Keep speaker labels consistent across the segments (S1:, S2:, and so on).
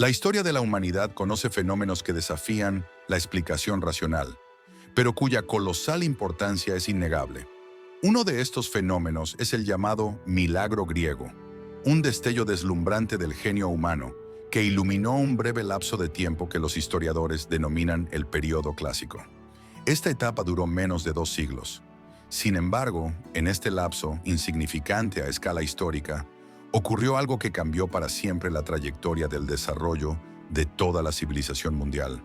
S1: La historia de la humanidad conoce fenómenos que desafían la explicación racional, pero cuya colosal importancia es innegable. Uno de estos fenómenos es el llamado milagro griego, un destello deslumbrante del genio humano que iluminó un breve lapso de tiempo que los historiadores denominan el período clásico. Esta etapa duró menos de 2 siglos. Sin embargo, en este lapso, insignificante a escala histórica, ocurrió algo que cambió para siempre la trayectoria del desarrollo de toda la civilización mundial.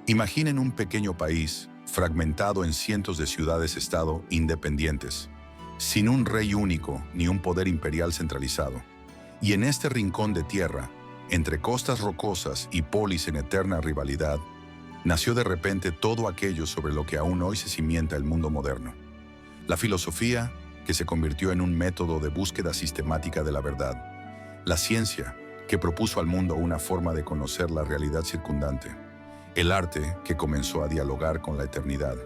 S1: Imaginen un pequeño país, fragmentado en cientos de ciudades-estado independientes, sin un rey único ni un poder imperial centralizado. Y en este rincón de tierra, entre costas rocosas y polis en eterna rivalidad, nació de repente todo aquello sobre lo que aún hoy se cimienta el mundo moderno. La filosofía, que se convirtió en un método de búsqueda sistemática de la verdad. La ciencia, que propuso al mundo una forma de conocer la realidad circundante. El arte, que comenzó a dialogar con la eternidad.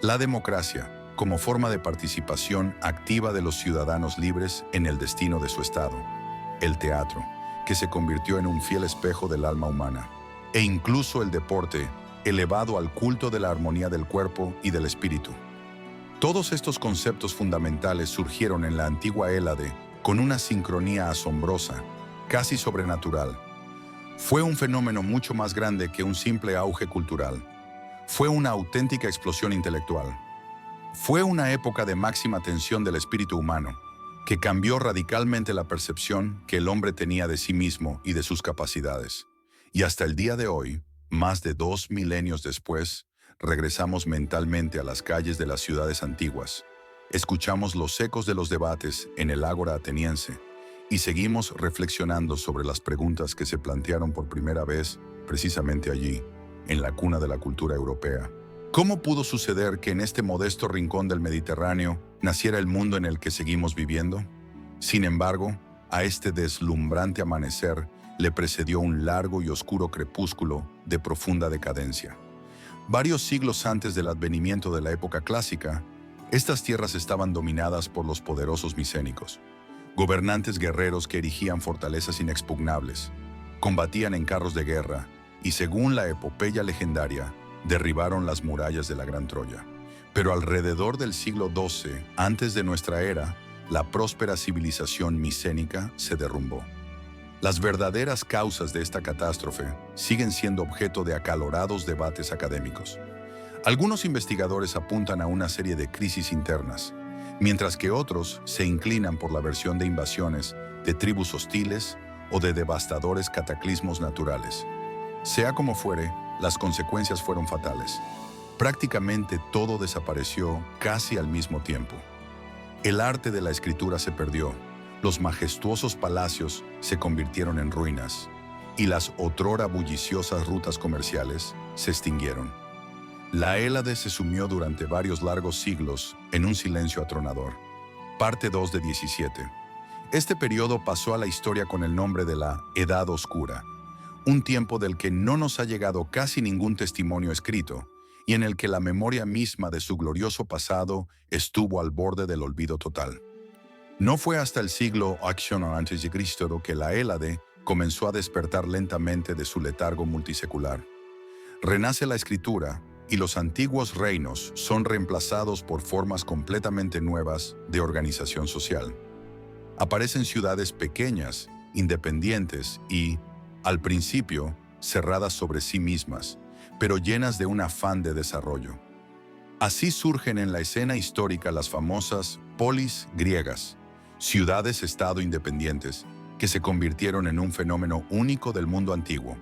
S1: La democracia, como forma de participación activa de los ciudadanos libres en el destino de su estado. El teatro, que se convirtió en un fiel espejo del alma humana. E incluso el deporte, elevado al culto de la armonía del cuerpo y del espíritu. Todos estos conceptos fundamentales surgieron en la antigua Hélade con una sincronía asombrosa, casi sobrenatural. Fue un fenómeno mucho más grande que un simple auge cultural. Fue una auténtica explosión intelectual. Fue una época de máxima tensión del espíritu humano, que cambió radicalmente la percepción que el hombre tenía de sí mismo y de sus capacidades. Y hasta el día de hoy, más de 2 milenios después, regresamos mentalmente a las calles de las ciudades antiguas. Escuchamos los ecos de los debates en el ágora ateniense y seguimos reflexionando sobre las preguntas que se plantearon por primera vez precisamente allí, en la cuna de la cultura europea. ¿Cómo pudo suceder que en este modesto rincón del Mediterráneo naciera el mundo en el que seguimos viviendo? Sin embargo, a este deslumbrante amanecer le precedió un largo y oscuro crepúsculo de profunda decadencia. Varios siglos antes del advenimiento de la época clásica, estas tierras estaban dominadas por los poderosos micénicos, gobernantes guerreros que erigían fortalezas inexpugnables, combatían en carros de guerra y, según la epopeya legendaria, derribaron las murallas de la Gran Troya. Pero alrededor del siglo XII, antes de nuestra era, la próspera civilización micénica se derrumbó. Las verdaderas causas de esta catástrofe siguen siendo objeto de acalorados debates académicos. Algunos investigadores apuntan a una serie de crisis internas, mientras que otros se inclinan por la versión de invasiones, de tribus hostiles o de devastadores cataclismos naturales. Sea como fuere, las consecuencias fueron fatales. Prácticamente todo desapareció casi al mismo tiempo. El arte de la escritura se perdió. Los majestuosos palacios se convirtieron en ruinas y las otrora bulliciosas rutas comerciales se extinguieron. La Hélade se sumió durante varios largos siglos en un silencio atronador. Parte 2 de 17. Este periodo pasó a la historia con el nombre de la Edad Oscura, un tiempo del que no nos ha llegado casi ningún testimonio escrito y en el que la memoria misma de su glorioso pasado estuvo al borde del olvido total. No fue hasta el siglo VIII a.C. que la Hélade comenzó a despertar lentamente de su letargo multisecular. Renace la escritura y los antiguos reinos son reemplazados por formas completamente nuevas de organización social. Aparecen ciudades pequeñas, independientes y, al principio, cerradas sobre sí mismas, pero llenas de un afán de desarrollo. Así surgen en la escena histórica las famosas polis griegas, ciudades-estado independientes, que se convirtieron en un fenómeno único del mundo antiguo.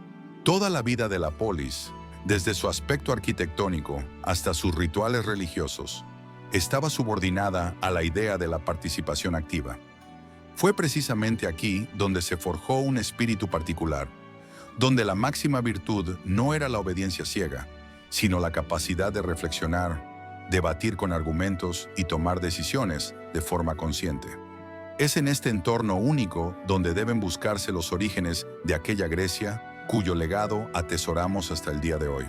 S1: Toda la vida de la polis, desde su aspecto arquitectónico hasta sus rituales religiosos, estaba subordinada a la idea de la participación activa. Fue precisamente aquí donde se forjó un espíritu particular, donde la máxima virtud no era la obediencia ciega, sino la capacidad de reflexionar, debatir con argumentos y tomar decisiones de forma consciente. Es en este entorno único donde deben buscarse los orígenes de aquella Grecia cuyo legado atesoramos hasta el día de hoy.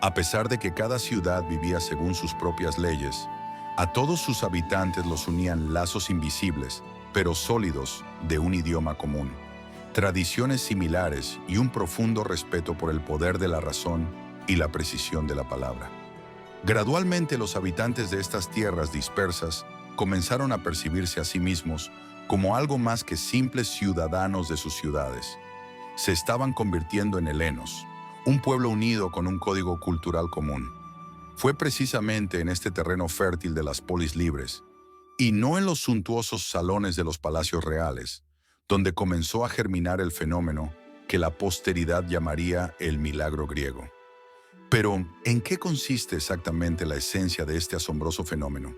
S1: A pesar de que cada ciudad vivía según sus propias leyes, a todos sus habitantes los unían lazos invisibles, pero sólidos, de un idioma común. tradiciones similares y un profundo respeto por el poder de la razón y la precisión de la palabra. Gradualmente los habitantes de estas tierras dispersas comenzaron a percibirse a sí mismos como algo más que simples ciudadanos de sus ciudades. Se estaban convirtiendo en helenos, un pueblo unido con un código cultural común. Fue precisamente en este terreno fértil de las polis libres, y no en los suntuosos salones de los palacios reales, donde comenzó a germinar el fenómeno que la posteridad llamaría el milagro griego. Pero, ¿en qué consiste exactamente la esencia de este asombroso fenómeno?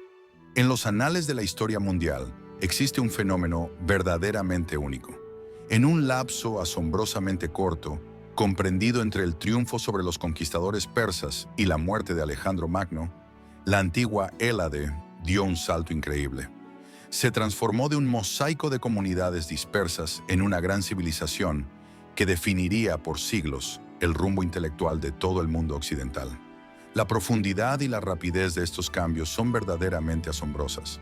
S1: En los anales de la historia mundial existe un fenómeno verdaderamente único. En un lapso asombrosamente corto, comprendido entre el triunfo sobre los conquistadores persas y la muerte de Alejandro Magno, la antigua Hélade dio un salto increíble. Se transformó de un mosaico de comunidades dispersas en una gran civilización que definiría por siglos el rumbo intelectual de todo el mundo occidental. La profundidad y la rapidez de estos cambios son verdaderamente asombrosas.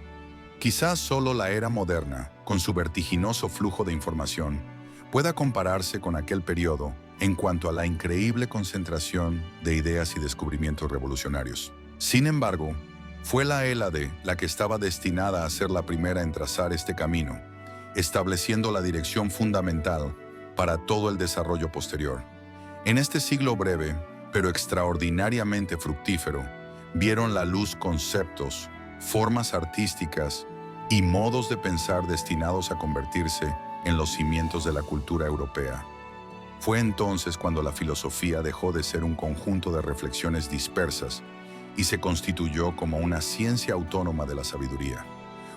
S1: Quizás solo la era moderna, con su vertiginoso flujo de información, pueda compararse con aquel periodo en cuanto a la increíble concentración de ideas y descubrimientos revolucionarios. Sin embargo, fue la Hélade la que estaba destinada a ser la primera en trazar este camino, estableciendo la dirección fundamental para todo el desarrollo posterior. En este siglo breve, pero extraordinariamente fructífero, vieron la luz conceptos, formas artísticas y modos de pensar destinados a convertirse en los cimientos de la cultura europea. Fue entonces cuando la filosofía dejó de ser un conjunto de reflexiones dispersas y se constituyó como una ciencia autónoma de la sabiduría.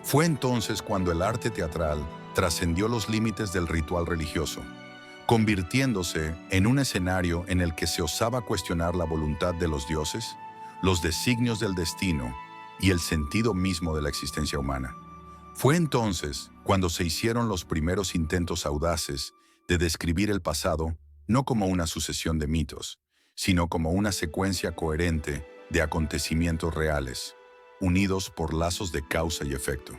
S1: Fue entonces cuando el arte teatral trascendió los límites del ritual religioso, convirtiéndose en un escenario en el que se osaba cuestionar la voluntad de los dioses, los designios del destino y el sentido mismo de la existencia humana. Fue entonces cuando se hicieron los primeros intentos audaces de describir el pasado no como una sucesión de mitos, sino como una secuencia coherente de acontecimientos reales, unidos por lazos de causa y efecto.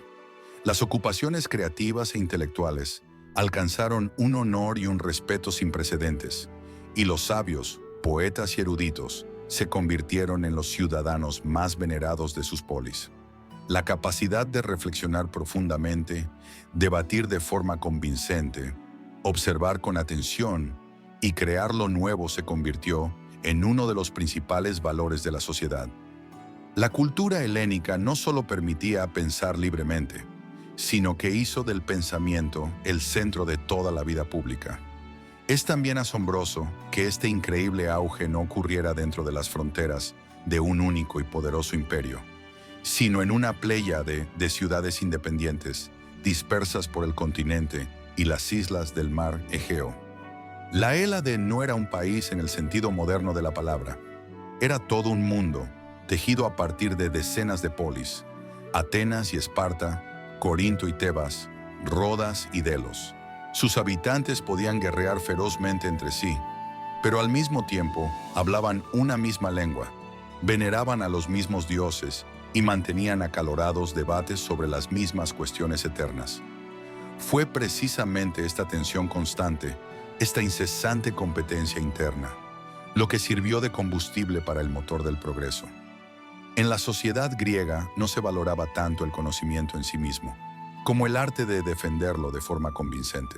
S1: Las ocupaciones creativas e intelectuales alcanzaron un honor y un respeto sin precedentes, y los sabios, poetas y eruditos se convirtieron en los ciudadanos más venerados de sus polis. La capacidad de reflexionar profundamente, debatir de forma convincente, observar con atención y crear lo nuevo se convirtió en uno de los principales valores de la sociedad. La cultura helénica no solo permitía pensar libremente, sino que hizo del pensamiento el centro de toda la vida pública. Es también asombroso que este increíble auge no ocurriera dentro de las fronteras de un único y poderoso imperio, sino en una pléyade de ciudades independientes, dispersas por el continente y las islas del mar Egeo. La Hélade no era un país en el sentido moderno de la palabra. Era todo un mundo, tejido a partir de decenas de polis: Atenas y Esparta, Corinto y Tebas, Rodas y Delos. Sus habitantes podían guerrear ferozmente entre sí, pero al mismo tiempo hablaban una misma lengua, veneraban a los mismos dioses y mantenían acalorados debates sobre las mismas cuestiones eternas. Fue precisamente esta tensión constante, esta incesante competencia interna, lo que sirvió de combustible para el motor del progreso. En la sociedad griega no se valoraba tanto el conocimiento en sí mismo, como el arte de defenderlo de forma convincente.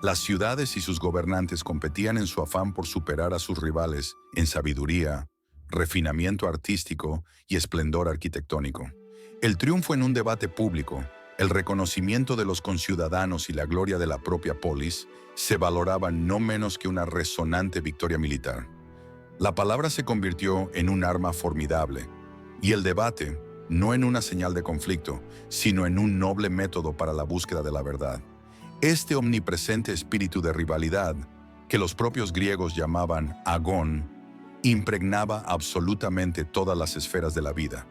S1: Las ciudades y sus gobernantes competían en su afán por superar a sus rivales en sabiduría, refinamiento artístico y esplendor arquitectónico. El triunfo en un debate público, el reconocimiento de los conciudadanos y la gloria de la propia polis se valoraban no menos que una resonante victoria militar. La palabra se convirtió en un arma formidable, y el debate, no en una señal de conflicto, sino en un noble método para la búsqueda de la verdad. Este omnipresente espíritu de rivalidad, que los propios griegos llamaban agón, impregnaba absolutamente todas las esferas de la vida,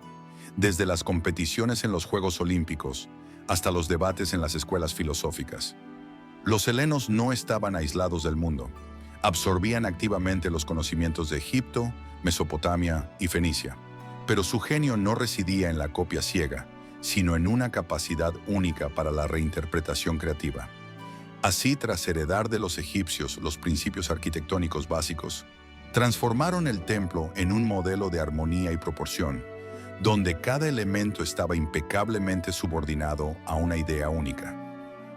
S1: desde las competiciones en los Juegos Olímpicos hasta los debates en las escuelas filosóficas. Los helenos no estaban aislados del mundo, absorbían activamente los conocimientos de Egipto, Mesopotamia y Fenicia, pero su genio no residía en la copia ciega, sino en una capacidad única para la reinterpretación creativa. Así, tras heredar de los egipcios los principios arquitectónicos básicos, transformaron el templo en un modelo de armonía y proporción, donde cada elemento estaba impecablemente subordinado a una idea única.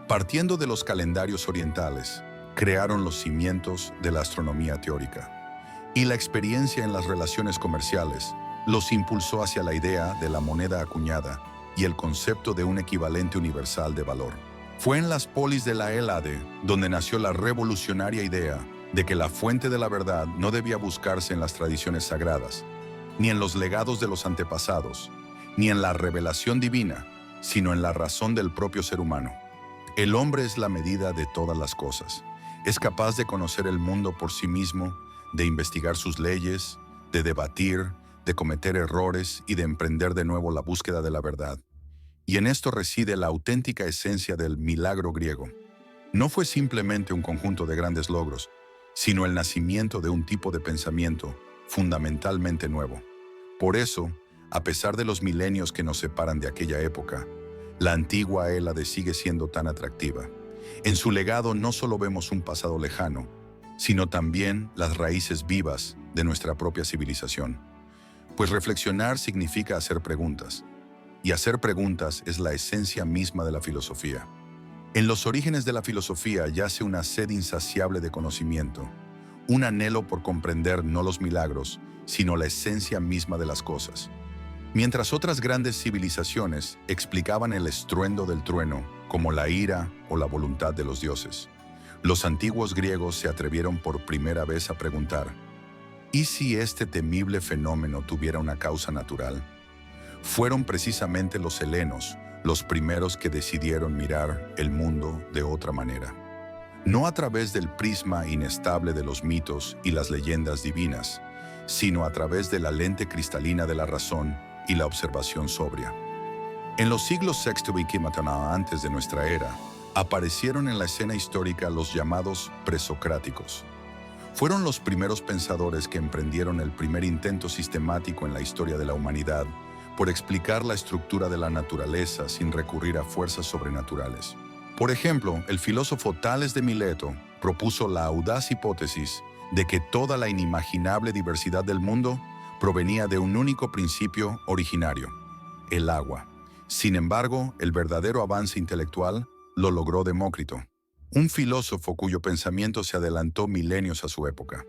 S1: Partiendo de los calendarios orientales, crearon los cimientos de la astronomía teórica, y la experiencia en las relaciones comerciales los impulsó hacia la idea de la moneda acuñada y el concepto de un equivalente universal de valor. Fue en las polis de la Hélade donde nació la revolucionaria idea de que la fuente de la verdad no debía buscarse en las tradiciones sagradas, ni en los legados de los antepasados, ni en la revelación divina, sino en la razón del propio ser humano. El hombre es la medida de todas las cosas. Es capaz de conocer el mundo por sí mismo, de investigar sus leyes, de debatir, de cometer errores y de emprender de nuevo la búsqueda de la verdad. Y en esto reside la auténtica esencia del milagro griego. No fue simplemente un conjunto de grandes logros, sino el nacimiento de un tipo de pensamiento fundamentalmente nuevo. Por eso, a pesar de los milenios que nos separan de aquella época, la antigua Hélade sigue siendo tan atractiva. En su legado no solo vemos un pasado lejano, sino también las raíces vivas de nuestra propia civilización. Pues reflexionar significa hacer preguntas, y hacer preguntas es la esencia misma de la filosofía. En los orígenes de la filosofía yace una sed insaciable de conocimiento, un anhelo por comprender no los milagros, sino la esencia misma de las cosas. Mientras otras grandes civilizaciones explicaban el estruendo del trueno como la ira o la voluntad de los dioses, los antiguos griegos se atrevieron por primera vez a preguntar: ¿y si este temible fenómeno tuviera una causa natural? Fueron precisamente los helenos los primeros que decidieron mirar el mundo de otra manera. No a través del prisma inestable de los mitos y las leyendas divinas, sino a través de la lente cristalina de la razón y la observación sobria. En los siglos VI y V antes de nuestra era, aparecieron en la escena histórica los llamados presocráticos. Fueron los primeros pensadores que emprendieron el primer intento sistemático en la historia de la humanidad por explicar la estructura de la naturaleza sin recurrir a fuerzas sobrenaturales. Por ejemplo, el filósofo Tales de Mileto propuso la audaz hipótesis de que toda la inimaginable diversidad del mundo provenía de un único principio originario: el agua. Sin embargo, el verdadero avance intelectual lo logró Demócrito, un filósofo cuyo pensamiento se adelantó milenios a su época.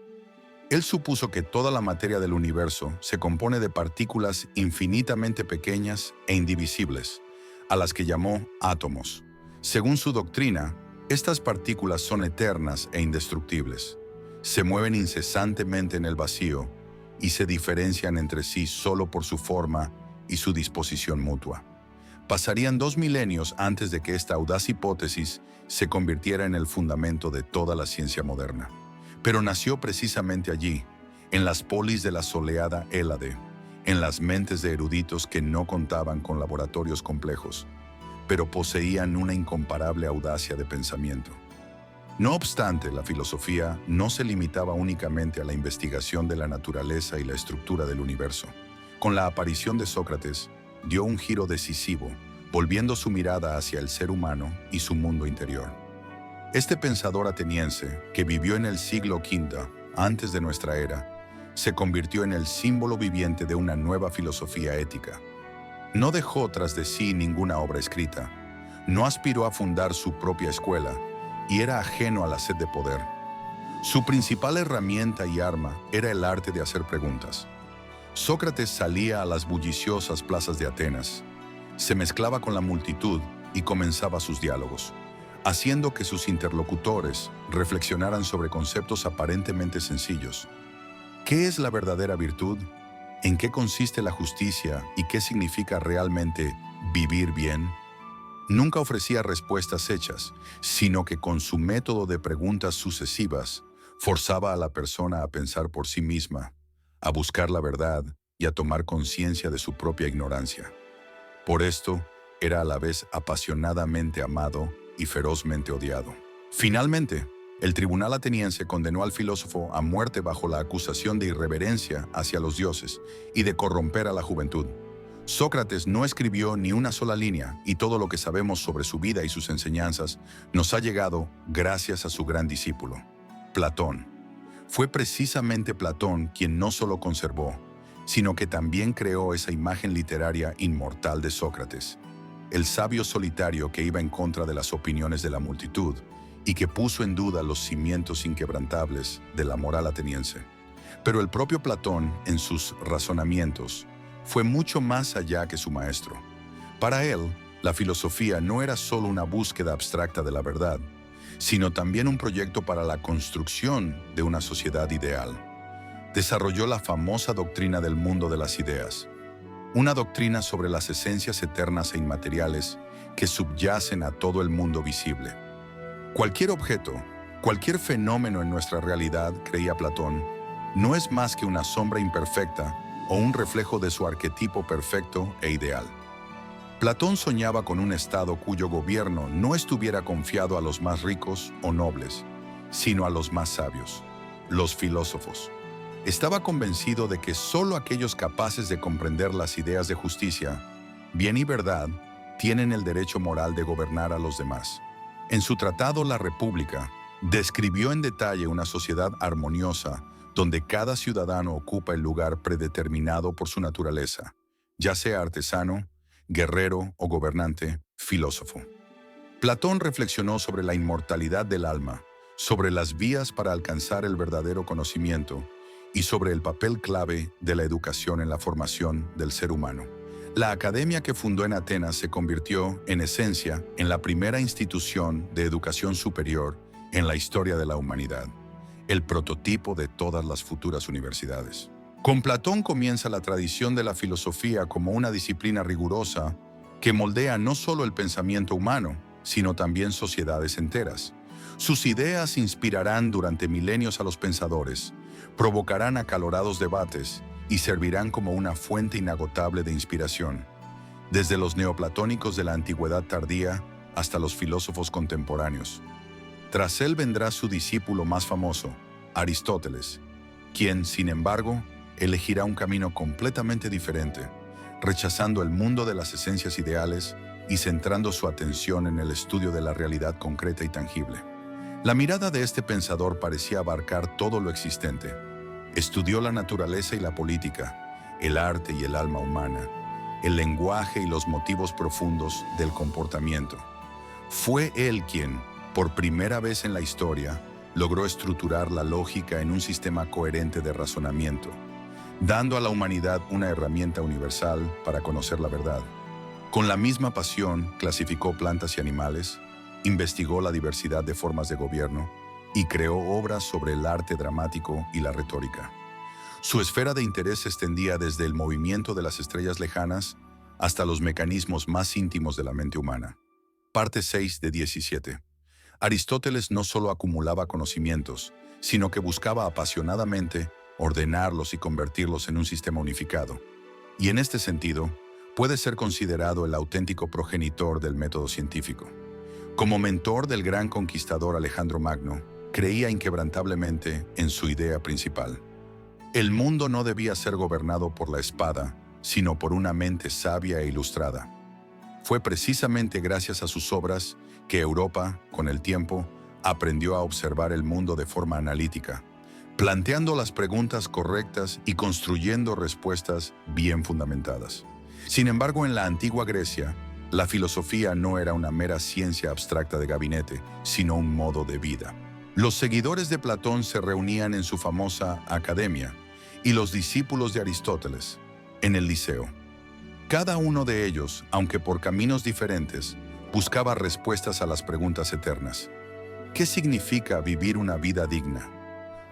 S1: Él supuso que toda la materia del universo se compone de partículas infinitamente pequeñas e indivisibles, a las que llamó átomos. Según su doctrina, estas partículas son eternas e indestructibles. Se mueven incesantemente en el vacío y se diferencian entre sí solo por su forma y su disposición mutua. Pasarían 2 milenios antes de que esta audaz hipótesis se convirtiera en el fundamento de toda la ciencia moderna. Pero nació precisamente allí, en las polis de la soleada Hélade, en las mentes de eruditos que no contaban con laboratorios complejos, pero poseían una incomparable audacia de pensamiento. No obstante, la filosofía no se limitaba únicamente a la investigación de la naturaleza y la estructura del universo. Con la aparición de Sócrates, dio un giro decisivo, volviendo su mirada hacia el ser humano y su mundo interior. Este pensador ateniense, que vivió en el siglo V antes de nuestra era, se convirtió en el símbolo viviente de una nueva filosofía ética. No dejó tras de sí ninguna obra escrita, no aspiró a fundar su propia escuela y era ajeno a la sed de poder. Su principal herramienta y arma era el arte de hacer preguntas. Sócrates salía a las bulliciosas plazas de Atenas, se mezclaba con la multitud y comenzaba sus diálogos, haciendo que sus interlocutores reflexionaran sobre conceptos aparentemente sencillos. ¿Qué es la verdadera virtud? ¿En qué consiste la justicia y qué significa realmente vivir bien? Nunca ofrecía respuestas hechas, sino que con su método de preguntas sucesivas forzaba a la persona a pensar por sí misma, a buscar la verdad y a tomar conciencia de su propia ignorancia. Por esto, era a la vez apasionadamente amado y ferozmente odiado. Finalmente, el tribunal ateniense condenó al filósofo a muerte bajo la acusación de irreverencia hacia los dioses y de corromper a la juventud. Sócrates no escribió ni una sola línea y todo lo que sabemos sobre su vida y sus enseñanzas nos ha llegado gracias a su gran discípulo, Platón. Fue precisamente Platón quien no solo conservó, sino que también creó esa imagen literaria inmortal de Sócrates, el sabio solitario que iba en contra de las opiniones de la multitud y que puso en duda los cimientos inquebrantables de la moral ateniense. Pero el propio Platón, en sus razonamientos, fue mucho más allá que su maestro. Para él, la filosofía no era solo una búsqueda abstracta de la verdad, sino también un proyecto para la construcción de una sociedad ideal. Desarrolló la famosa doctrina del mundo de las ideas, una doctrina sobre las esencias eternas e inmateriales que subyacen a todo el mundo visible. Cualquier objeto, cualquier fenómeno en nuestra realidad, creía Platón, no es más que una sombra imperfecta o un reflejo de su arquetipo perfecto e ideal. Platón soñaba con un estado cuyo gobierno no estuviera confiado a los más ricos o nobles, sino a los más sabios, los filósofos. Estaba convencido de que solo aquellos capaces de comprender las ideas de justicia, bien y verdad, tienen el derecho moral de gobernar a los demás. En su tratado La República, describió en detalle una sociedad armoniosa donde cada ciudadano ocupa el lugar predeterminado por su naturaleza, ya sea artesano, guerrero o gobernante, filósofo. Platón reflexionó sobre la inmortalidad del alma, sobre las vías para alcanzar el verdadero conocimiento y sobre el papel clave de la educación en la formación del ser humano. La academia que fundó en Atenas se convirtió, en esencia, en la primera institución de educación superior en la historia de la humanidad, el prototipo de todas las futuras universidades. Con Platón comienza la tradición de la filosofía como una disciplina rigurosa que moldea no solo el pensamiento humano, sino también sociedades enteras. Sus ideas inspirarán durante milenios a los pensadores, provocarán acalorados debates y servirán como una fuente inagotable de inspiración, desde los neoplatónicos de la antigüedad tardía hasta los filósofos contemporáneos. Tras él vendrá su discípulo más famoso, Aristóteles, quien, sin embargo, elegirá un camino completamente diferente, rechazando el mundo de las esencias ideales y centrando su atención en el estudio de la realidad concreta y tangible. La mirada de este pensador parecía abarcar todo lo existente. Estudió la naturaleza y la política, el arte y el alma humana, el lenguaje y los motivos profundos del comportamiento. Fue él quien, por primera vez en la historia, logró estructurar la lógica en un sistema coherente de razonamiento, dando a la humanidad una herramienta universal para conocer la verdad. Con la misma pasión, clasificó plantas y animales, investigó la diversidad de formas de gobierno y creó obras sobre el arte dramático y la retórica. Su esfera de interés se extendía desde el movimiento de las estrellas lejanas hasta los mecanismos más íntimos de la mente humana. Parte 6 de 17. Aristóteles no solo acumulaba conocimientos, sino que buscaba apasionadamente ordenarlos y convertirlos en un sistema unificado. Y en este sentido, puede ser considerado el auténtico progenitor del método científico. Como mentor del gran conquistador Alejandro Magno, creía inquebrantablemente en su idea principal. El mundo no debía ser gobernado por la espada, sino por una mente sabia e ilustrada. Fue precisamente gracias a sus obras que Europa, con el tiempo, aprendió a observar el mundo de forma analítica, planteando las preguntas correctas y construyendo respuestas bien fundamentadas. Sin embargo, en la antigua Grecia, la filosofía no era una mera ciencia abstracta de gabinete, sino un modo de vida. Los seguidores de Platón se reunían en su famosa academia y los discípulos de Aristóteles en el Liceo. Cada uno de ellos, aunque por caminos diferentes, buscaba respuestas a las preguntas eternas. ¿Qué significa vivir una vida digna?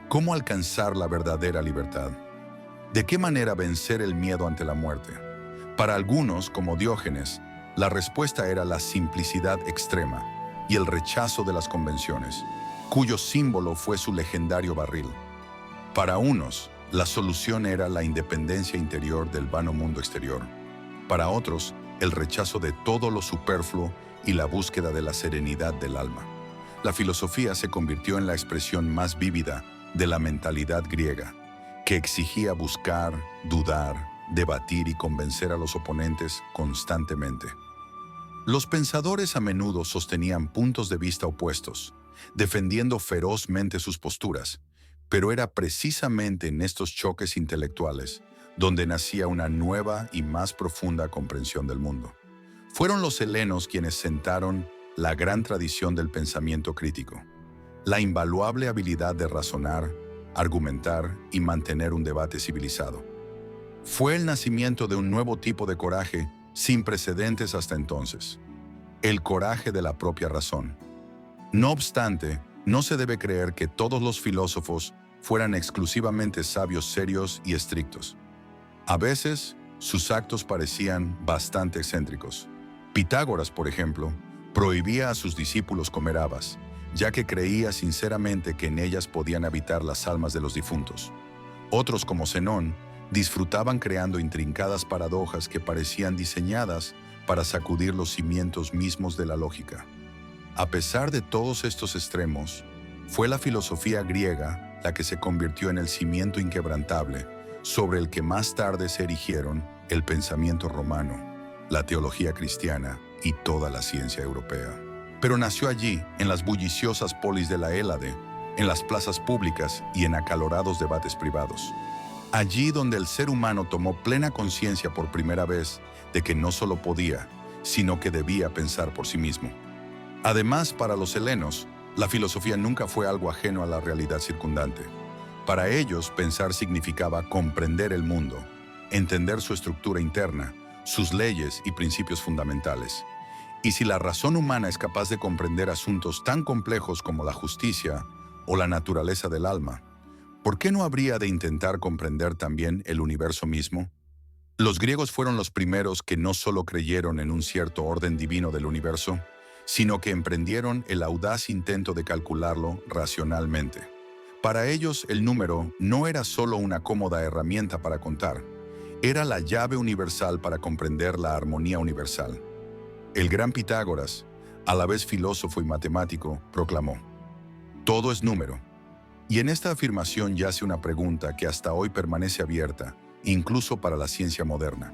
S1: ¿Cómo alcanzar la verdadera libertad? ¿De qué manera vencer el miedo ante la muerte? Para algunos, como Diógenes, la respuesta era la simplicidad extrema y el rechazo de las convenciones, cuyo símbolo fue su legendario barril. Para unos, la solución era la independencia interior del vano mundo exterior. Para otros, el rechazo de todo lo superfluo y la búsqueda de la serenidad del alma. La filosofía se convirtió en la expresión más vívida de la mentalidad griega, que exigía buscar, dudar, debatir y convencer a los oponentes constantemente. Los pensadores a menudo sostenían puntos de vista opuestos, defendiendo ferozmente sus posturas, pero era precisamente en estos choques intelectuales donde nacía una nueva y más profunda comprensión del mundo. Fueron los helenos quienes sentaron la gran tradición del pensamiento crítico, la invaluable habilidad de razonar, argumentar y mantener un debate civilizado. Fue el nacimiento de un nuevo tipo de coraje sin precedentes hasta entonces, el coraje de la propia razón. No obstante, no se debe creer que todos los filósofos fueran exclusivamente sabios serios y estrictos. A veces, sus actos parecían bastante excéntricos. Pitágoras, por ejemplo, prohibía a sus discípulos comer habas, ya que creía sinceramente que en ellas podían habitar las almas de los difuntos. Otros, como Zenón, disfrutaban creando intrincadas paradojas que parecían diseñadas para sacudir los cimientos mismos de la lógica. A pesar de todos estos extremos, fue la filosofía griega la que se convirtió en el cimiento inquebrantable sobre el que más tarde se erigieron el pensamiento romano, la teología cristiana y toda la ciencia europea. Pero nació allí, en las bulliciosas polis de la Hélade, en las plazas públicas y en acalorados debates privados. Allí donde el ser humano tomó plena conciencia por primera vez de que no solo podía, sino que debía pensar por sí mismo. Además, para los helenos, la filosofía nunca fue algo ajeno a la realidad circundante. Para ellos, pensar significaba comprender el mundo, entender su estructura interna, sus leyes y principios fundamentales. Y si la razón humana es capaz de comprender asuntos tan complejos como la justicia o la naturaleza del alma, ¿por qué no habría de intentar comprender también el universo mismo? Los griegos fueron los primeros que no solo creyeron en un cierto orden divino del universo, sino que emprendieron el audaz intento de calcularlo racionalmente. Para ellos, el número no era solo una cómoda herramienta para contar, era la llave universal para comprender la armonía universal. El gran Pitágoras, a la vez filósofo y matemático, proclamó: todo es número. Y en esta afirmación yace una pregunta que hasta hoy permanece abierta, incluso para la ciencia moderna.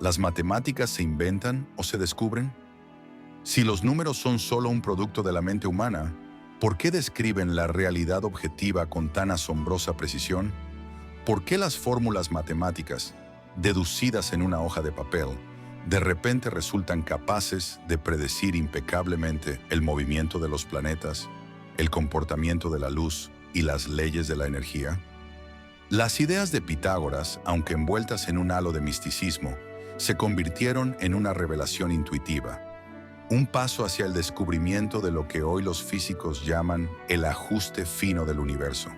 S1: ¿Las matemáticas se inventan o se descubren? Si los números son solo un producto de la mente humana, ¿por qué describen la realidad objetiva con tan asombrosa precisión? ¿Por qué las fórmulas matemáticas, deducidas en una hoja de papel, de repente resultan capaces de predecir impecablemente el movimiento de los planetas, el comportamiento de la luz y las leyes de la energía? Las ideas de Pitágoras, aunque envueltas en un halo de misticismo, se convirtieron en una revelación intuitiva, un paso hacia el descubrimiento de lo que hoy los físicos llaman el ajuste fino del universo.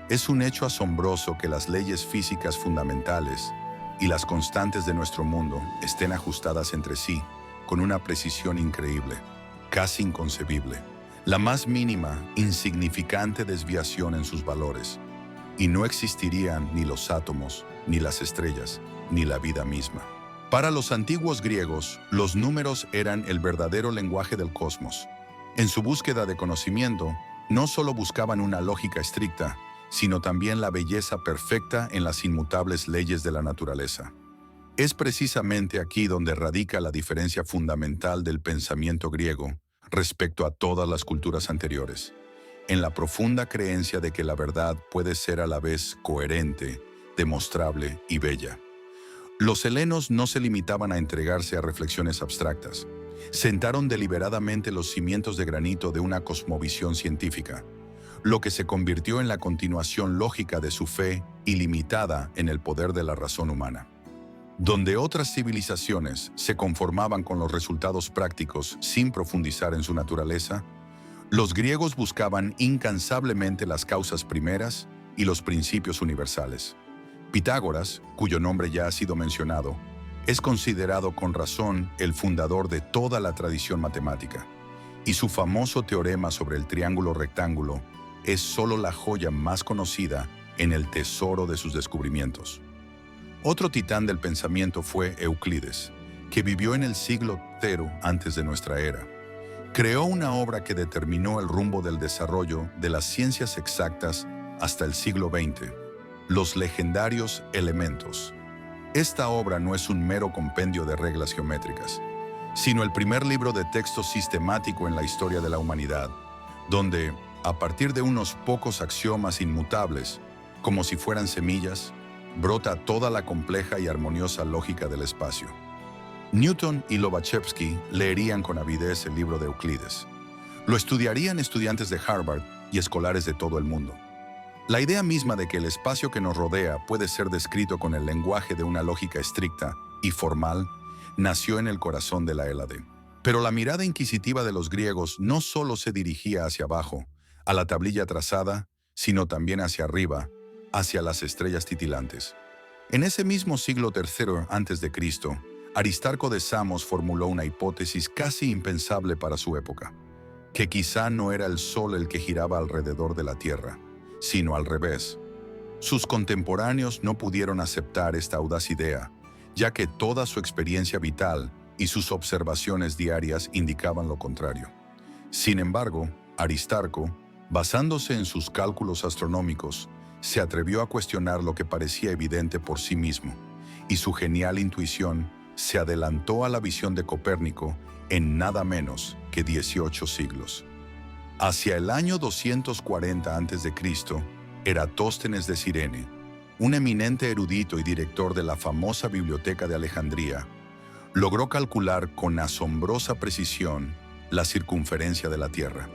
S1: Es un hecho asombroso que las leyes físicas fundamentales y las constantes de nuestro mundo estén ajustadas entre sí con una precisión increíble, casi inconcebible. La más mínima, insignificante desviación en sus valores, y no existirían ni los átomos, ni las estrellas, ni la vida misma. Para los antiguos griegos, los números eran el verdadero lenguaje del cosmos. En su búsqueda de conocimiento, no solo buscaban una lógica estricta, sino también la belleza perfecta en las inmutables leyes de la naturaleza. Es precisamente aquí donde radica la diferencia fundamental del pensamiento griego respecto a todas las culturas anteriores, en la profunda creencia de que la verdad puede ser a la vez coherente, demostrable y bella. Los helenos no se limitaban a entregarse a reflexiones abstractas. Sentaron deliberadamente los cimientos de granito de una cosmovisión científica, lo que se convirtió en la continuación lógica de su fe ilimitada en el poder de la razón humana. Donde otras civilizaciones se conformaban con los resultados prácticos sin profundizar en su naturaleza, los griegos buscaban incansablemente las causas primeras y los principios universales. Pitágoras, cuyo nombre ya ha sido mencionado, es considerado con razón el fundador de toda la tradición matemática, y su famoso teorema sobre el triángulo rectángulo es solo la joya más conocida en el tesoro de sus descubrimientos. Otro titán del pensamiento fue Euclides, que vivió en el siglo III antes de nuestra era. Creó una obra que determinó el rumbo del desarrollo de las ciencias exactas hasta el siglo XX, los legendarios elementos. Esta obra no es un mero compendio de reglas geométricas, sino el primer libro de texto sistemático en la historia de la humanidad, donde, a partir de unos pocos axiomas inmutables, como si fueran semillas, brota toda la compleja y armoniosa lógica del espacio. Newton y Lobachevsky leerían con avidez el libro de Euclides. Lo estudiarían estudiantes de Harvard y escolares de todo el mundo. La idea misma de que el espacio que nos rodea puede ser descrito con el lenguaje de una lógica estricta y formal nació en el corazón de la Hélade. Pero la mirada inquisitiva de los griegos no solo se dirigía hacia abajo, a la tablilla trazada, sino también hacia arriba, hacia las estrellas titilantes. En ese mismo siglo III a.C., Aristarco de Samos formuló una hipótesis casi impensable para su época, que quizá no era el Sol el que giraba alrededor de la Tierra, sino al revés. Sus contemporáneos no pudieron aceptar esta audaz idea, ya que toda su experiencia vital y sus observaciones diarias indicaban lo contrario. Sin embargo, Aristarco, basándose en sus cálculos astronómicos, se atrevió a cuestionar lo que parecía evidente por sí mismo, y su genial intuición se adelantó a la visión de Copérnico en nada menos que 18 siglos. Hacia el año 240 a.C., Eratóstenes de Cirene, un eminente erudito y director de la famosa Biblioteca de Alejandría, logró calcular con asombrosa precisión la circunferencia de la Tierra.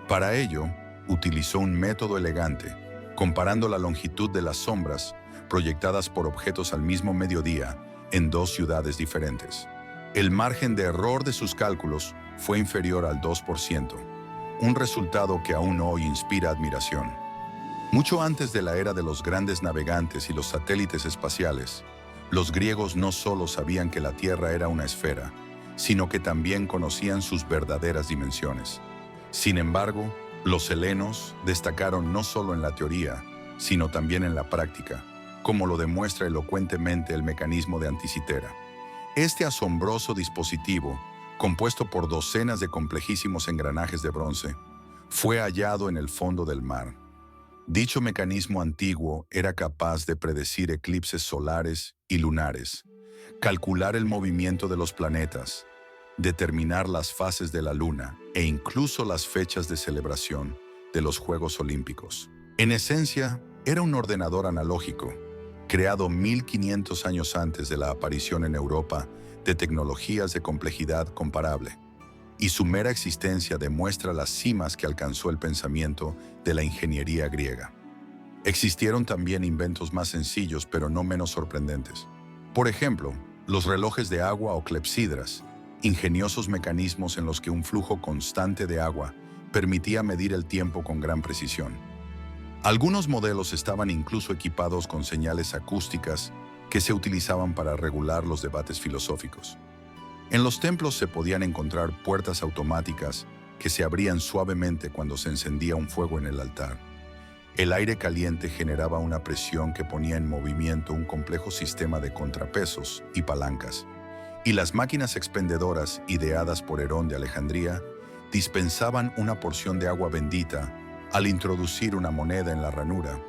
S1: Para ello, utilizó un método elegante, comparando la longitud de las sombras proyectadas por objetos al mismo mediodía en dos ciudades diferentes. El margen de error de sus cálculos fue inferior al 2%, un resultado que aún hoy inspira admiración. Mucho antes de la era de los grandes navegantes y los satélites espaciales, los griegos no solo sabían que la Tierra era una esfera, sino que también conocían sus verdaderas dimensiones. Sin embargo, los helenos destacaron no solo en la teoría, sino también en la práctica, como lo demuestra elocuentemente el mecanismo de Anticitera. Este asombroso dispositivo, compuesto por docenas de complejísimos engranajes de bronce, fue hallado en el fondo del mar. Dicho mecanismo antiguo era capaz de predecir eclipses solares y lunares, calcular el movimiento de los planetas, determinar las fases de la luna e incluso las fechas de celebración de los Juegos Olímpicos. En esencia, era un ordenador analógico, creado 1500 años antes de la aparición en Europa de tecnologías de complejidad comparable, y su mera existencia demuestra las cimas que alcanzó el pensamiento de la ingeniería griega. Existieron también inventos más sencillos pero no menos sorprendentes. Por ejemplo, los relojes de agua o clepsidras, ingeniosos mecanismos en los que un flujo constante de agua permitía medir el tiempo con gran precisión. Algunos modelos estaban incluso equipados con señales acústicas que se utilizaban para regular los debates filosóficos. En los templos se podían encontrar puertas automáticas que se abrían suavemente cuando se encendía un fuego en el altar. El aire caliente generaba una presión que ponía en movimiento un complejo sistema de contrapesos y palancas, y las máquinas expendedoras ideadas por Herón de Alejandría dispensaban una porción de agua bendita al introducir una moneda en la ranura,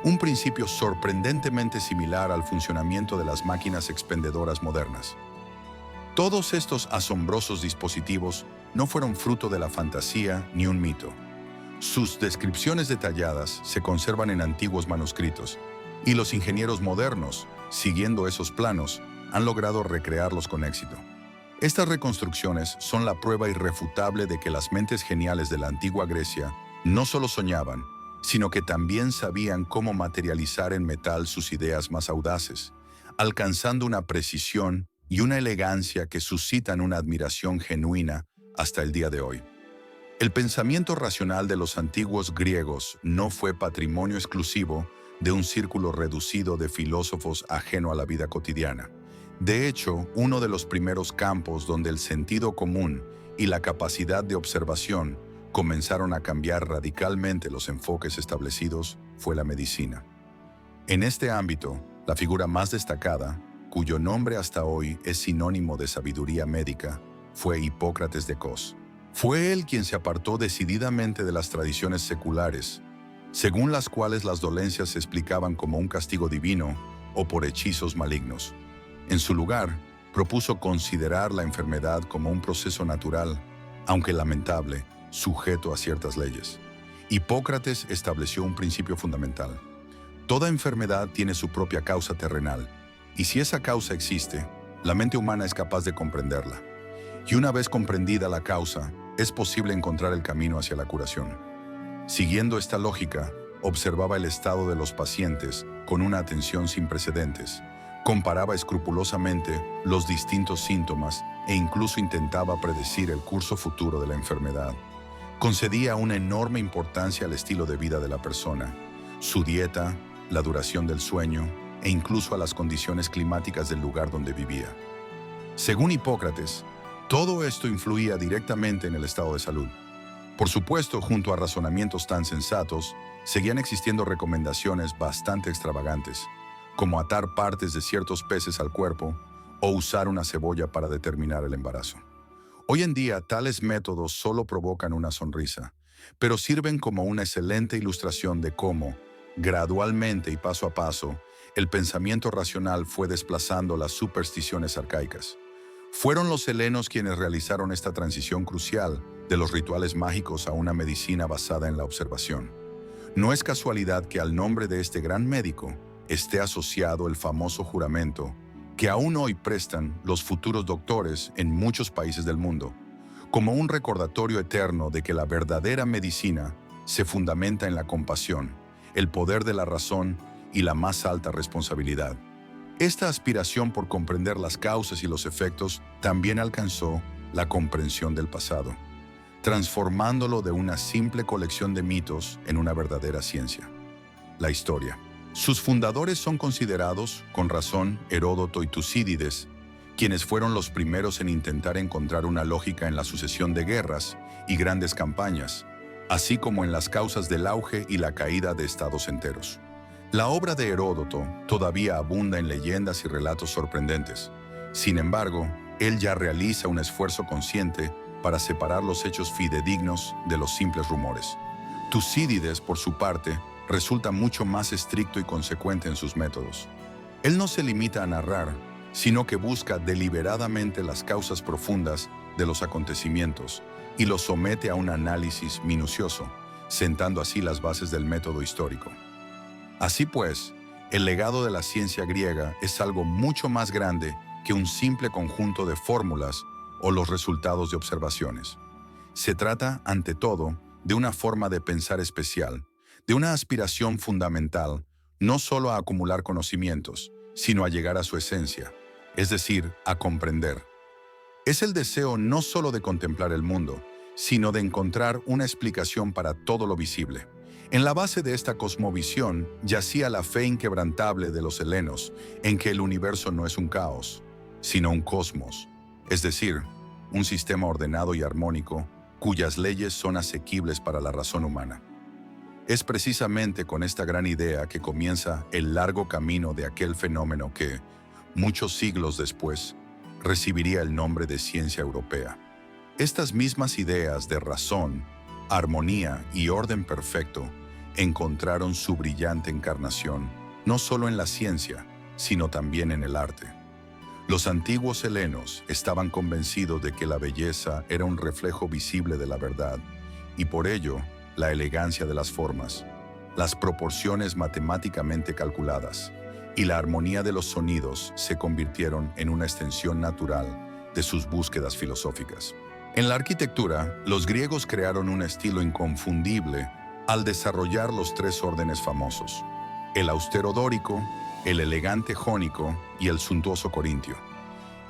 S1: un principio sorprendentemente similar al funcionamiento de las máquinas expendedoras modernas. Todos estos asombrosos dispositivos no fueron fruto de la fantasía ni un mito. Sus descripciones detalladas se conservan en antiguos manuscritos, y los ingenieros modernos, siguiendo esos planos, han logrado recrearlos con éxito. Estas reconstrucciones son la prueba irrefutable de que las mentes geniales de la antigua Grecia no solo soñaban, sino que también sabían cómo materializar en metal sus ideas más audaces, alcanzando una precisión y una elegancia que suscitan una admiración genuina hasta el día de hoy. El pensamiento racional de los antiguos griegos no fue patrimonio exclusivo de un círculo reducido de filósofos ajeno a la vida cotidiana. De hecho, uno de los primeros campos donde el sentido común y la capacidad de observación comenzaron a cambiar radicalmente los enfoques establecidos fue la medicina. En este ámbito, la figura más destacada, cuyo nombre hasta hoy es sinónimo de sabiduría médica, fue Hipócrates de Cos. Fue él quien se apartó decididamente de las tradiciones seculares, según las cuales las dolencias se explicaban como un castigo divino o por hechizos malignos. En su lugar, propuso considerar la enfermedad como un proceso natural, aunque lamentable, sujeto a ciertas leyes. Hipócrates estableció un principio fundamental. Toda enfermedad tiene su propia causa terrenal, y si esa causa existe, la mente humana es capaz de comprenderla. Y una vez comprendida la causa, es posible encontrar el camino hacia la curación. Siguiendo esta lógica, observaba el estado de los pacientes con una atención sin precedentes, comparaba escrupulosamente los distintos síntomas e incluso intentaba predecir el curso futuro de la enfermedad. Concedía una enorme importancia al estilo de vida de la persona, su dieta, la duración del sueño e incluso a las condiciones climáticas del lugar donde vivía. Según Hipócrates, todo esto influía directamente en el estado de salud. Por supuesto, junto a razonamientos tan sensatos, seguían existiendo recomendaciones bastante extravagantes, como atar partes de ciertos peces al cuerpo o usar una cebolla para determinar el embarazo. Hoy en día, tales métodos solo provocan una sonrisa, pero sirven como una excelente ilustración de cómo, gradualmente y paso a paso, el pensamiento racional fue desplazando las supersticiones arcaicas. Fueron los helenos quienes realizaron esta transición crucial de los rituales mágicos a una medicina basada en la observación. No es casualidad que al nombre de este gran médico esté asociado el famoso juramento que aún hoy prestan los futuros doctores en muchos países del mundo, como un recordatorio eterno de que la verdadera medicina se fundamenta en la compasión, el poder de la razón y la más alta responsabilidad. Esta aspiración por comprender las causas y los efectos también alcanzó la comprensión del pasado, transformándolo de una simple colección de mitos en una verdadera ciencia: la historia. Sus fundadores son considerados, con razón, Heródoto y Tucídides, quienes fueron los primeros en intentar encontrar una lógica en la sucesión de guerras y grandes campañas, así como en las causas del auge y la caída de estados enteros. La obra de Heródoto todavía abunda en leyendas y relatos sorprendentes. Sin embargo, él ya realiza un esfuerzo consciente para separar los hechos fidedignos de los simples rumores. Tucídides, por su parte, resulta mucho más estricto y consecuente en sus métodos. Él no se limita a narrar, sino que busca deliberadamente las causas profundas de los acontecimientos y los somete a un análisis minucioso, sentando así las bases del método histórico. Así pues, el legado de la ciencia griega es algo mucho más grande que un simple conjunto de fórmulas o los resultados de observaciones. Se trata, ante todo, de una forma de pensar especial, de una aspiración fundamental, no solo a acumular conocimientos, sino a llegar a su esencia, es decir, a comprender. Es el deseo no solo de contemplar el mundo, sino de encontrar una explicación para todo lo visible. En la base de esta cosmovisión yacía la fe inquebrantable de los helenos en que el universo no es un caos, sino un cosmos, es decir, un sistema ordenado y armónico cuyas leyes son asequibles para la razón humana. Es precisamente con esta gran idea que comienza el largo camino de aquel fenómeno que, muchos siglos después, recibiría el nombre de ciencia europea. Estas mismas ideas de razón, armonía y orden perfecto encontraron su brillante encarnación no solo en la ciencia, sino también en el arte. Los antiguos helenos estaban convencidos de que la belleza era un reflejo visible de la verdad, y por ello, la elegancia de las formas, las proporciones matemáticamente calculadas y la armonía de los sonidos se convirtieron en una extensión natural de sus búsquedas filosóficas. En la arquitectura, los griegos crearon un estilo inconfundible al desarrollar los tres órdenes famosos: el austero dórico, el elegante jónico y el suntuoso corintio.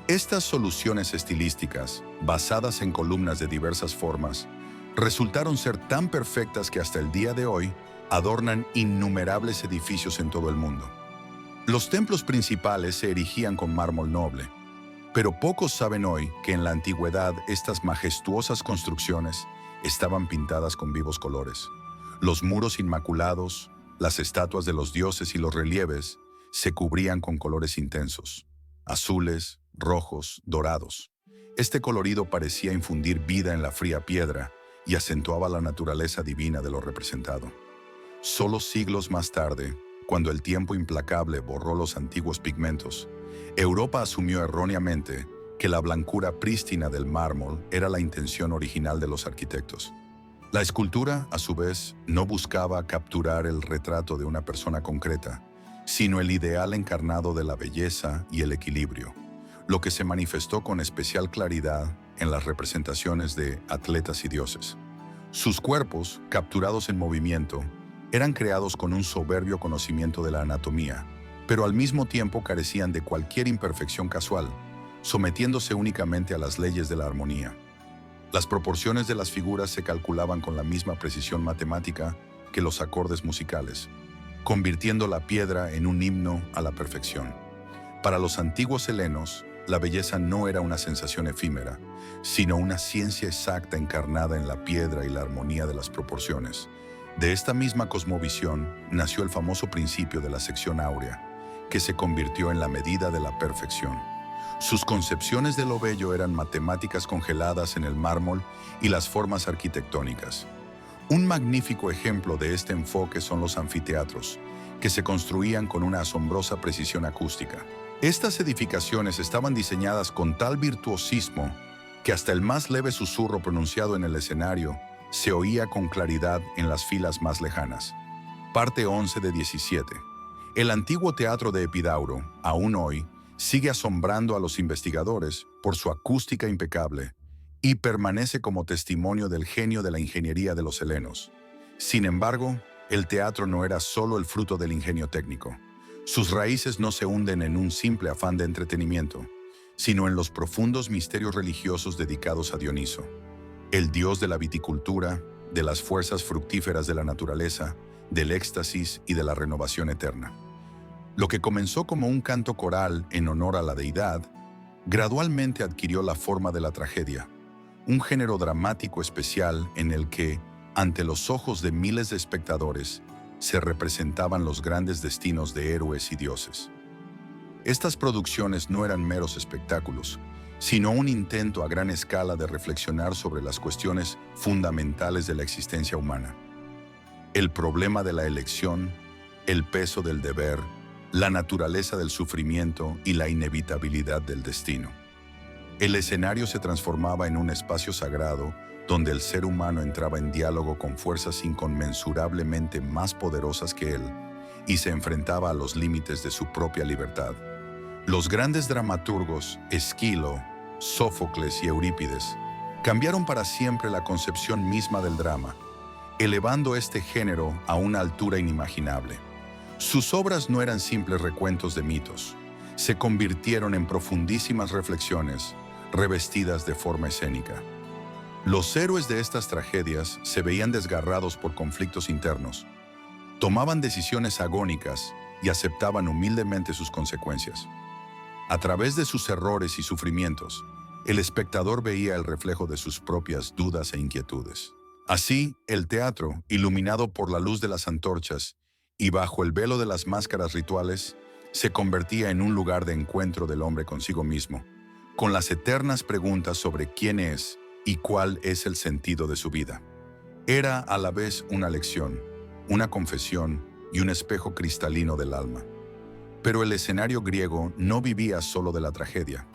S1: Estas soluciones estilísticas, basadas en columnas de diversas formas, resultaron ser tan perfectas que hasta el día de hoy adornan innumerables edificios en todo el mundo. Los templos principales se erigían con mármol noble, pero pocos saben hoy que en la antigüedad estas majestuosas construcciones estaban pintadas con vivos colores. Los muros inmaculados, las estatuas de los dioses y los relieves se cubrían con colores intensos, azules, rojos, dorados. Este colorido parecía infundir vida en la fría piedra y acentuaba la naturaleza divina de lo representado. Solo siglos más tarde, cuando el tiempo implacable borró los antiguos pigmentos, Europa asumió erróneamente que la blancura prístina del mármol era la intención original de los arquitectos. La escultura, a su vez, no buscaba capturar el retrato de una persona concreta, sino el ideal encarnado de la belleza y el equilibrio, lo que se manifestó con especial claridad en las representaciones de atletas y dioses. Sus cuerpos, capturados en movimiento, eran creados con un soberbio conocimiento de la anatomía, pero al mismo tiempo carecían de cualquier imperfección casual, sometiéndose únicamente a las leyes de la armonía. Las proporciones de las figuras se calculaban con la misma precisión matemática que los acordes musicales, convirtiendo la piedra en un himno a la perfección. Para los antiguos helenos, la belleza no era una sensación efímera, sino una ciencia exacta encarnada en la piedra y la armonía de las proporciones. De esta misma cosmovisión nació el famoso principio de la sección áurea, que se convirtió en la medida de la perfección. Sus concepciones de lo bello eran matemáticas congeladas en el mármol y las formas arquitectónicas. Un magnífico ejemplo de este enfoque son los anfiteatros, que se construían con una asombrosa precisión acústica. Estas edificaciones estaban diseñadas con tal virtuosismo que hasta el más leve susurro pronunciado en el escenario se oía con claridad en las filas más lejanas. Parte 11 de 17. El antiguo teatro de Epidauro, aún hoy, sigue asombrando a los investigadores por su acústica impecable y permanece como testimonio del genio de la ingeniería de los helenos. Sin embargo, el teatro no era solo el fruto del ingenio técnico. Sus raíces no se hunden en un simple afán de entretenimiento, sino en los profundos misterios religiosos dedicados a Dioniso, el dios de la viticultura, de las fuerzas fructíferas de la naturaleza, del éxtasis y de la renovación eterna. Lo que comenzó como un canto coral en honor a la deidad, gradualmente adquirió la forma de la tragedia, un género dramático especial en el que, ante los ojos de miles de espectadores, se representaban los grandes destinos de héroes y dioses. Estas producciones no eran meros espectáculos, sino un intento a gran escala de reflexionar sobre las cuestiones fundamentales de la existencia humana. El problema de la elección, el peso del deber, la naturaleza del sufrimiento y la inevitabilidad del destino. El escenario se transformaba en un espacio sagrado donde el ser humano entraba en diálogo con fuerzas inconmensurablemente más poderosas que él y se enfrentaba a los límites de su propia libertad. Los grandes dramaturgos, Esquilo, Sófocles y Eurípides, cambiaron para siempre la concepción misma del drama, elevando este género a una altura inimaginable. Sus obras no eran simples recuentos de mitos, se convirtieron en profundísimas reflexiones, revestidas de forma escénica. Los héroes de estas tragedias se veían desgarrados por conflictos internos, tomaban decisiones agónicas y aceptaban humildemente sus consecuencias. A través de sus errores y sufrimientos, el espectador veía el reflejo de sus propias dudas e inquietudes. Así, el teatro, iluminado por la luz de las antorchas y bajo el velo de las máscaras rituales, se convertía en un lugar de encuentro del hombre consigo mismo, con las eternas preguntas sobre quién es y cuál es el sentido de su vida. Era a la vez una lección, una confesión y un espejo cristalino del alma. Pero el escenario griego no vivía solo de la tragedia.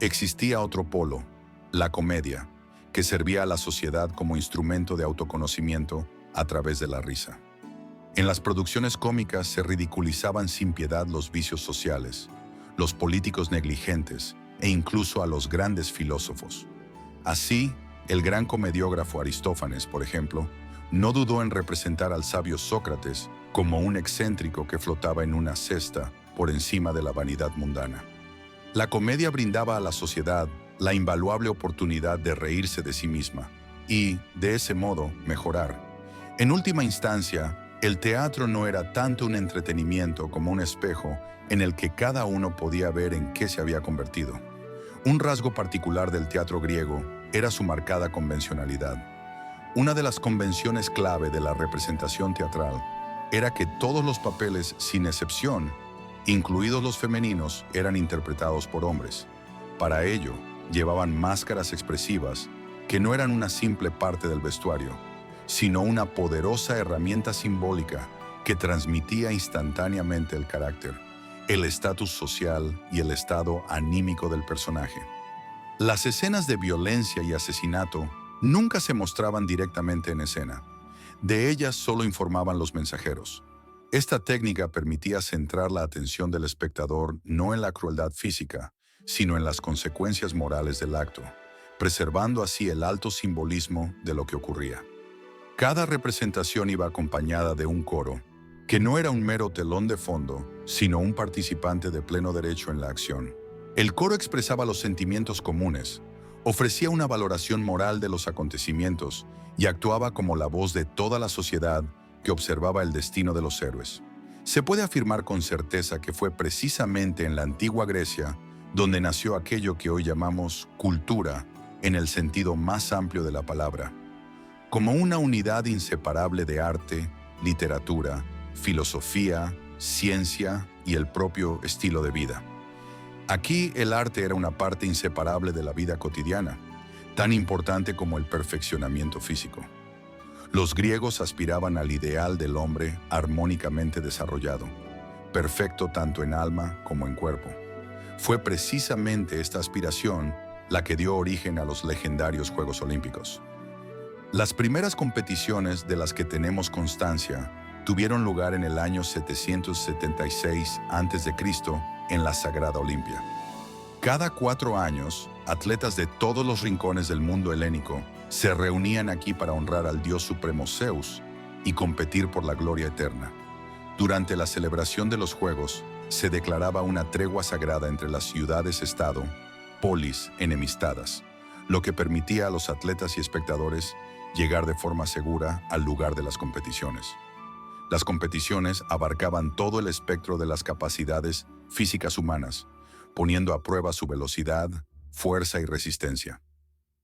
S1: Existía otro polo, la comedia, que servía a la sociedad como instrumento de autoconocimiento a través de la risa. En las producciones cómicas se ridiculizaban sin piedad los vicios sociales, los políticos negligentes e incluso a los grandes filósofos. Así, el gran comediógrafo Aristófanes, por ejemplo, no dudó en representar al sabio Sócrates como un excéntrico que flotaba en una cesta por encima de la vanidad mundana. La comedia brindaba a la sociedad la invaluable oportunidad de reírse de sí misma y, de ese modo, mejorar. En última instancia, el teatro no era tanto un entretenimiento como un espejo en el que cada uno podía ver en qué se había convertido. Un rasgo particular del teatro griego era su marcada convencionalidad. Una de las convenciones clave de la representación teatral era que todos los papeles, sin excepción, incluidos los femeninos, eran interpretados por hombres. Para ello, llevaban máscaras expresivas que no eran una simple parte del vestuario, sino una poderosa herramienta simbólica que transmitía instantáneamente el carácter, el estatus social y el estado anímico del personaje. Las escenas de violencia y asesinato nunca se mostraban directamente en escena. De ellas solo informaban los mensajeros. Esta técnica permitía centrar la atención del espectador no en la crueldad física, sino en las consecuencias morales del acto, preservando así el alto simbolismo de lo que ocurría. Cada representación iba acompañada de un coro, que no era un mero telón de fondo, sino un participante de pleno derecho en la acción. El coro expresaba los sentimientos comunes, ofrecía una valoración moral de los acontecimientos y actuaba como la voz de toda la sociedad que observaba el destino de los héroes. Se puede afirmar con certeza que fue precisamente en la antigua Grecia donde nació aquello que hoy llamamos cultura en el sentido más amplio de la palabra, como una unidad inseparable de arte, literatura, filosofía, ciencia y el propio estilo de vida. Aquí el arte era una parte inseparable de la vida cotidiana, tan importante como el perfeccionamiento físico. Los griegos aspiraban al ideal del hombre armónicamente desarrollado, perfecto tanto en alma como en cuerpo. Fue precisamente esta aspiración la que dio origen a los legendarios Juegos Olímpicos. Las primeras competiciones de las que tenemos constancia tuvieron lugar en el año 776 a.C. en la Sagrada Olimpia. Cada 4 años, atletas de todos los rincones del mundo helénico se reunían aquí para honrar al dios supremo Zeus y competir por la gloria eterna. Durante la celebración de los Juegos, se declaraba una tregua sagrada entre las ciudades-estado, polis enemistadas, lo que permitía a los atletas y espectadores llegar de forma segura al lugar de las competiciones. Las competiciones abarcaban todo el espectro de las capacidades físicas humanas, poniendo a prueba su velocidad, fuerza y resistencia.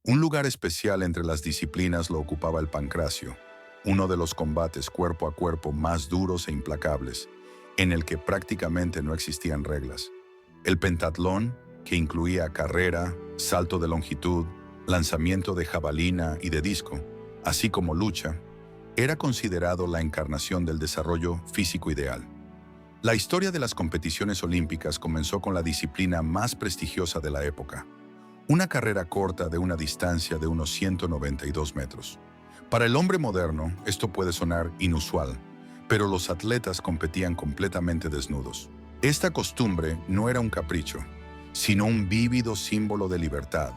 S1: Un lugar especial entre las disciplinas lo ocupaba el pancracio, uno de los combates cuerpo a cuerpo más duros e implacables, en el que prácticamente no existían reglas. El pentatlón, que incluía carrera, salto de longitud, lanzamiento de jabalina y de disco, así como lucha, era considerado la encarnación del desarrollo físico ideal. La historia de las competiciones olímpicas comenzó con la disciplina más prestigiosa de la época, una carrera corta de una distancia de unos 192 metros. Para el hombre moderno, esto puede sonar inusual, pero los atletas competían completamente desnudos. Esta costumbre no era un capricho, sino un vívido símbolo de libertad,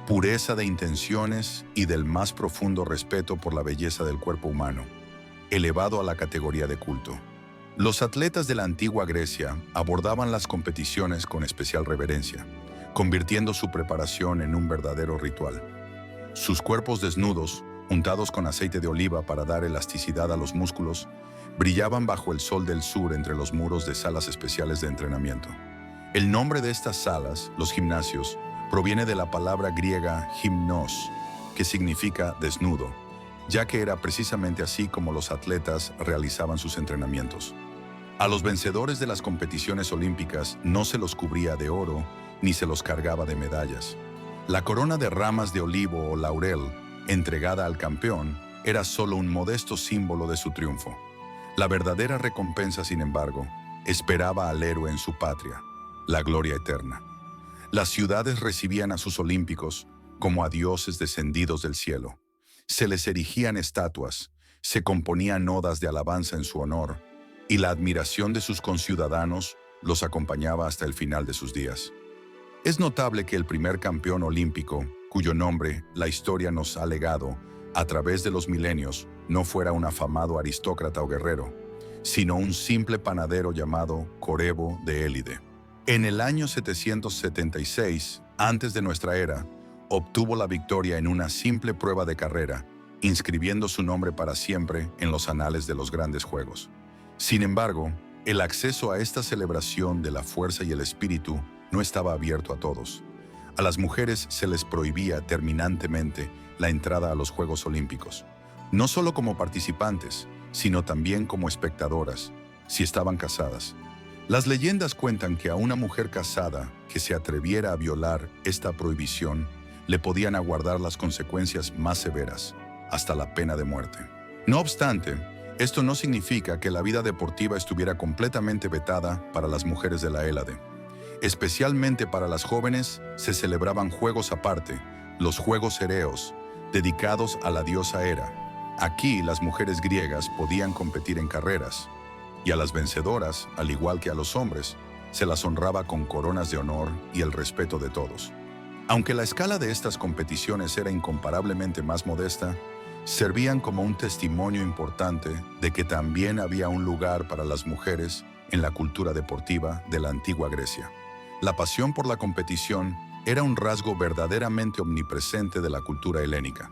S1: pureza de intenciones y del más profundo respeto por la belleza del cuerpo humano, elevado a la categoría de culto. Los atletas de la antigua Grecia abordaban las competiciones con especial reverencia, convirtiendo su preparación en un verdadero ritual. Sus cuerpos desnudos, untados con aceite de oliva para dar elasticidad a los músculos, brillaban bajo el sol del sur entre los muros de salas especiales de entrenamiento. El nombre de estas salas, los gimnasios, proviene de la palabra griega gimnos, que significa desnudo, ya que era precisamente así como los atletas realizaban sus entrenamientos. A los vencedores de las competiciones olímpicas no se los cubría de oro ni se los cargaba de medallas. La corona de ramas de olivo o laurel, entregada al campeón, era solo un modesto símbolo de su triunfo. La verdadera recompensa, sin embargo, esperaba al héroe en su patria, la gloria eterna. Las ciudades recibían a sus olímpicos como a dioses descendidos del cielo. Se les erigían estatuas, se componían odas de alabanza en su honor, y la admiración de sus conciudadanos los acompañaba hasta el final de sus días. Es notable que el primer campeón olímpico, cuyo nombre la historia nos ha legado a través de los milenios, no fuera un afamado aristócrata o guerrero, sino un simple panadero llamado Corebo de Élide. En el año 776, antes de nuestra era, obtuvo la victoria en una simple prueba de carrera, inscribiendo su nombre para siempre en los anales de los grandes juegos. Sin embargo, el acceso a esta celebración de la fuerza y el espíritu no estaba abierto a todos. A las mujeres se les prohibía terminantemente la entrada a los Juegos Olímpicos, no solo como participantes, sino también como espectadoras, si estaban casadas. Las leyendas cuentan que a una mujer casada que se atreviera a violar esta prohibición le podían aguardar las consecuencias más severas, hasta la pena de muerte. No obstante, Esto no significa que la vida deportiva estuviera completamente vetada para las mujeres de la Hélade. Especialmente para las jóvenes, se celebraban juegos aparte, los Juegos Ereos, dedicados a la diosa Hera. Aquí las mujeres griegas podían competir en carreras, y a las vencedoras, al igual que a los hombres, se las honraba con coronas de honor y el respeto de todos. Aunque la escala de estas competiciones era incomparablemente más modesta, servían como un testimonio importante de que también había un lugar para las mujeres en la cultura deportiva de la antigua Grecia. La pasión por la competición era un rasgo verdaderamente omnipresente de la cultura helénica.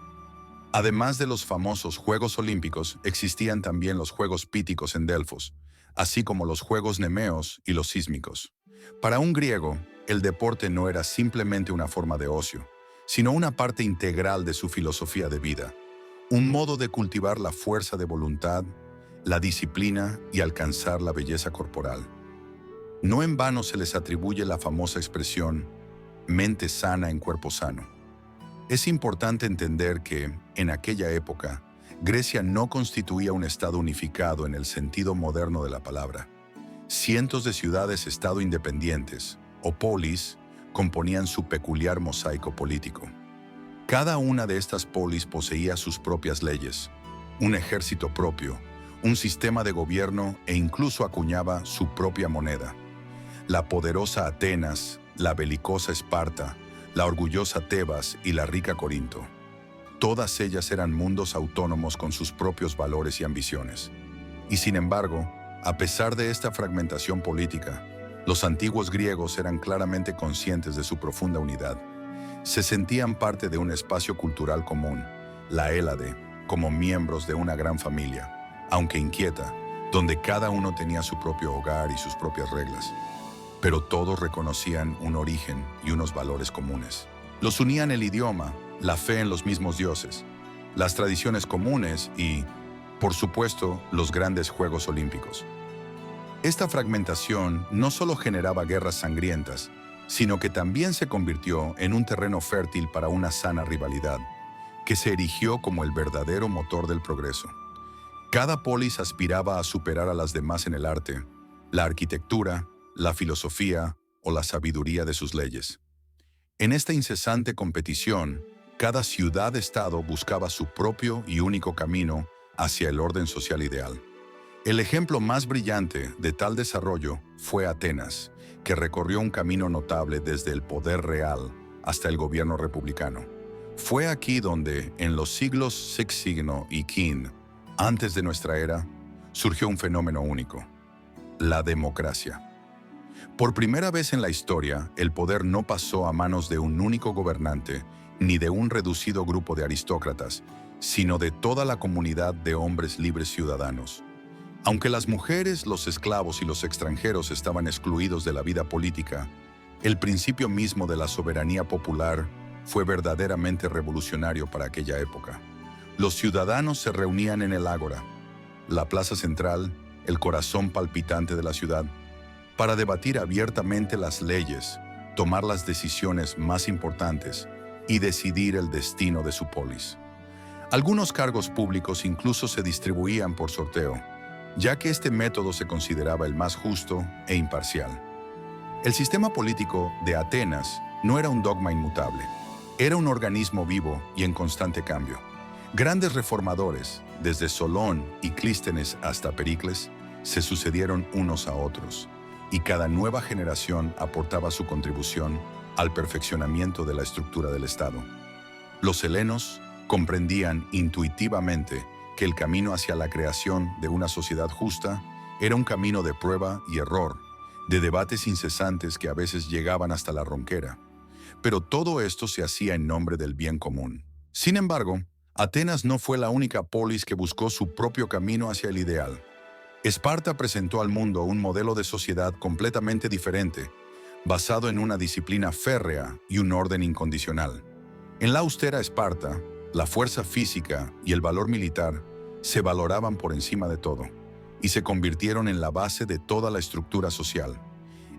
S1: Además de los famosos Juegos Olímpicos, existían también los Juegos Píticos en Delfos, así como los Juegos Nemeos y los Sísmicos. Para un griego, el deporte no era simplemente una forma de ocio, sino una parte integral de su filosofía de vida, un modo de cultivar la fuerza de voluntad, la disciplina y alcanzar la belleza corporal. No en vano se les atribuye la famosa expresión mente sana en cuerpo sano. Es importante entender que, en aquella época, Grecia no constituía un estado unificado en el sentido moderno de la palabra. Cientos de ciudades-estado independientes, o polis, componían su peculiar mosaico político. Cada una de estas polis poseía sus propias leyes, un ejército propio, un sistema de gobierno e incluso acuñaba su propia moneda. La poderosa Atenas, la belicosa Esparta, la orgullosa Tebas y la rica Corinto. Todas ellas eran mundos autónomos con sus propios valores y ambiciones. Y sin embargo, a pesar de esta fragmentación política, los antiguos griegos eran claramente conscientes de su profunda unidad. Se sentían parte de un espacio cultural común, la Hélade, como miembros de una gran familia, aunque inquieta, donde cada uno tenía su propio hogar y sus propias reglas. Pero todos reconocían un origen y unos valores comunes. Los unían el idioma, la fe en los mismos dioses, las tradiciones comunes y, por supuesto, los grandes Juegos Olímpicos. Esta fragmentación no solo generaba guerras sangrientas, sino que también se convirtió en un terreno fértil para una sana rivalidad, que se erigió como el verdadero motor del progreso. Cada polis aspiraba a superar a las demás en el arte, la arquitectura, la filosofía o la sabiduría de sus leyes. En esta incesante competición, cada ciudad-estado buscaba su propio y único camino hacia el orden social ideal. El ejemplo más brillante de tal desarrollo fue Atenas, que recorrió un camino notable desde el poder real hasta el gobierno republicano. Fue aquí donde, en los siglos VI signo y V, antes de nuestra era, surgió un fenómeno único: la democracia. Por primera vez en la historia, el poder no pasó a manos de un único gobernante, ni de un reducido grupo de aristócratas, sino de toda la comunidad de hombres libres ciudadanos. Aunque las mujeres, los esclavos y los extranjeros estaban excluidos de la vida política, el principio mismo de la soberanía popular fue verdaderamente revolucionario para aquella época. Los ciudadanos se reunían en el ágora, la plaza central, el corazón palpitante de la ciudad, para debatir abiertamente las leyes, tomar las decisiones más importantes y decidir el destino de su polis. Algunos cargos públicos incluso se distribuían por sorteo, ya que este método se consideraba el más justo e imparcial. El sistema político de Atenas no era un dogma inmutable, era un organismo vivo y en constante cambio. Grandes reformadores, desde Solón y Clístenes hasta Pericles, se sucedieron unos a otros, y cada nueva generación aportaba su contribución al perfeccionamiento de la estructura del Estado. Los helenos comprendían intuitivamente que el camino hacia la creación de una sociedad justa era un camino de prueba y error, de debates incesantes que a veces llegaban hasta la ronquera. Pero todo esto se hacía en nombre del bien común. Sin embargo, Atenas no fue la única polis que buscó su propio camino hacia el ideal. Esparta presentó al mundo un modelo de sociedad completamente diferente, basado en una disciplina férrea y un orden incondicional. En la austera Esparta, la fuerza física y el valor militar se valoraban por encima de todo, y se convirtieron en la base de toda la estructura social.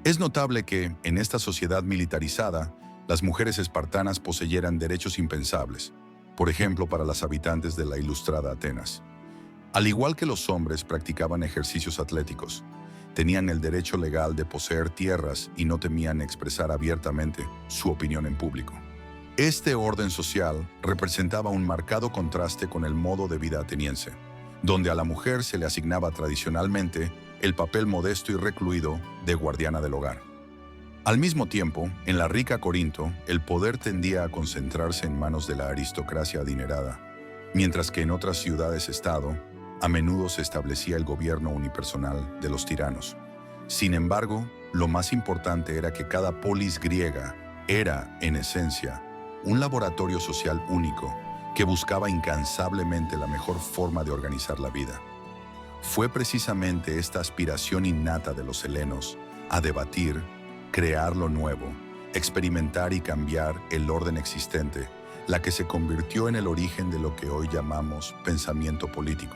S1: Es notable que, en esta sociedad militarizada, las mujeres espartanas poseyeran derechos impensables, por ejemplo para las habitantes de la ilustrada Atenas. Al igual que los hombres, practicaban ejercicios atléticos. Tenían el derecho legal de poseer tierras y no temían expresar abiertamente su opinión en público. Este orden social representaba un marcado contraste con el modo de vida ateniense, donde a la mujer se le asignaba tradicionalmente el papel modesto y recluido de guardiana del hogar. Al mismo tiempo, en la rica Corinto, el poder tendía a concentrarse en manos de la aristocracia adinerada, mientras que en otras ciudades-estado, a menudo se establecía el gobierno unipersonal de los tiranos. Sin embargo, lo más importante era que cada polis griega era, en esencia, un laboratorio social único que buscaba incansablemente la mejor forma de organizar la vida. Fue precisamente esta aspiración innata de los helenos a debatir, crear lo nuevo, experimentar y cambiar el orden existente, la que se convirtió en el origen de lo que hoy llamamos pensamiento político.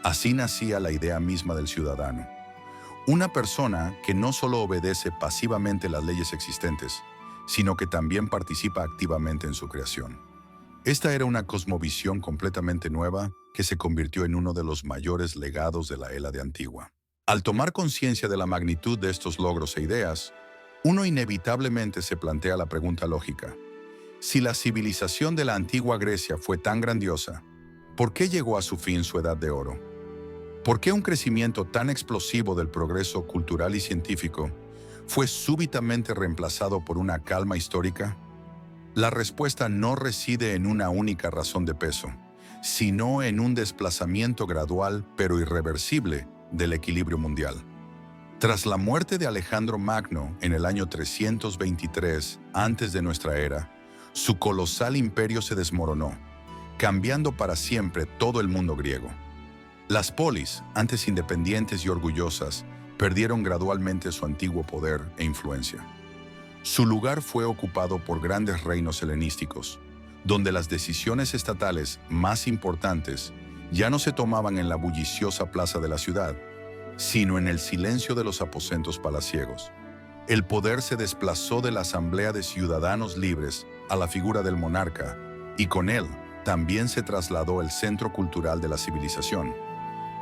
S1: Así nacía la idea misma del ciudadano. Una persona que no solo obedece pasivamente las leyes existentes, sino que también participa activamente en su creación. Esta era una cosmovisión completamente nueva que se convirtió en uno de los mayores legados de la Hélade antigua. Al tomar conciencia de la magnitud de estos logros e ideas, uno inevitablemente se plantea la pregunta lógica: si la civilización de la antigua Grecia fue tan grandiosa, ¿por qué llegó a su fin su edad de oro? ¿Por qué un crecimiento tan explosivo del progreso cultural y científico fue súbitamente reemplazado por una calma histórica? La respuesta no reside en una única razón de peso, sino en un desplazamiento gradual pero irreversible del equilibrio mundial. Tras la muerte de Alejandro Magno en el año 323 antes de nuestra era, su colosal imperio se desmoronó, cambiando para siempre todo el mundo griego. Las polis, antes independientes y orgullosas, perdieron gradualmente su antiguo poder e influencia. Su lugar fue ocupado por grandes reinos helenísticos, donde las decisiones estatales más importantes ya no se tomaban en la bulliciosa plaza de la ciudad, sino en el silencio de los aposentos palaciegos. El poder se desplazó de la asamblea de ciudadanos libres a la figura del monarca, y con él también se trasladó el centro cultural de la civilización.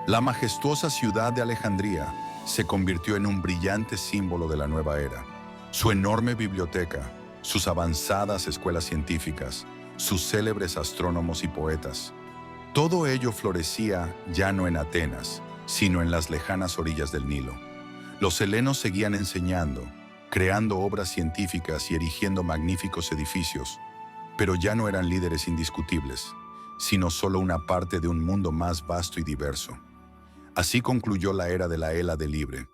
S1: La majestuosa ciudad de Alejandría se convirtió en un brillante símbolo de la nueva era. Su enorme biblioteca, sus avanzadas escuelas científicas, sus célebres astrónomos y poetas, todo ello florecía ya no en Atenas, sino en las lejanas orillas del Nilo. Los helenos seguían enseñando, creando obras científicas y erigiendo magníficos edificios, pero ya no eran líderes indiscutibles, sino solo una parte de un mundo más vasto y diverso. Así concluyó la era de la Hélade libre.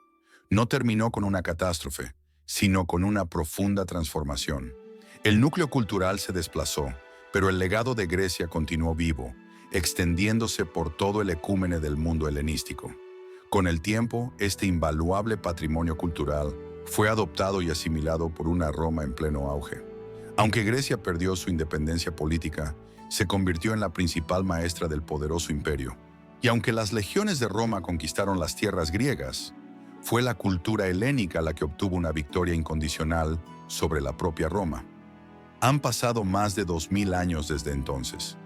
S1: No terminó con una catástrofe, sino con una profunda transformación. El núcleo cultural se desplazó, pero el legado de Grecia continuó vivo, extendiéndose por todo el ecúmene del mundo helenístico. Con el tiempo, este invaluable patrimonio cultural fue adoptado y asimilado por una Roma en pleno auge. Aunque Grecia perdió su independencia política, se convirtió en la principal maestra del poderoso imperio. Y aunque las legiones de Roma conquistaron las tierras griegas, fue la cultura helénica la que obtuvo una victoria incondicional sobre la propia Roma. Han pasado más de 2000 años desde entonces.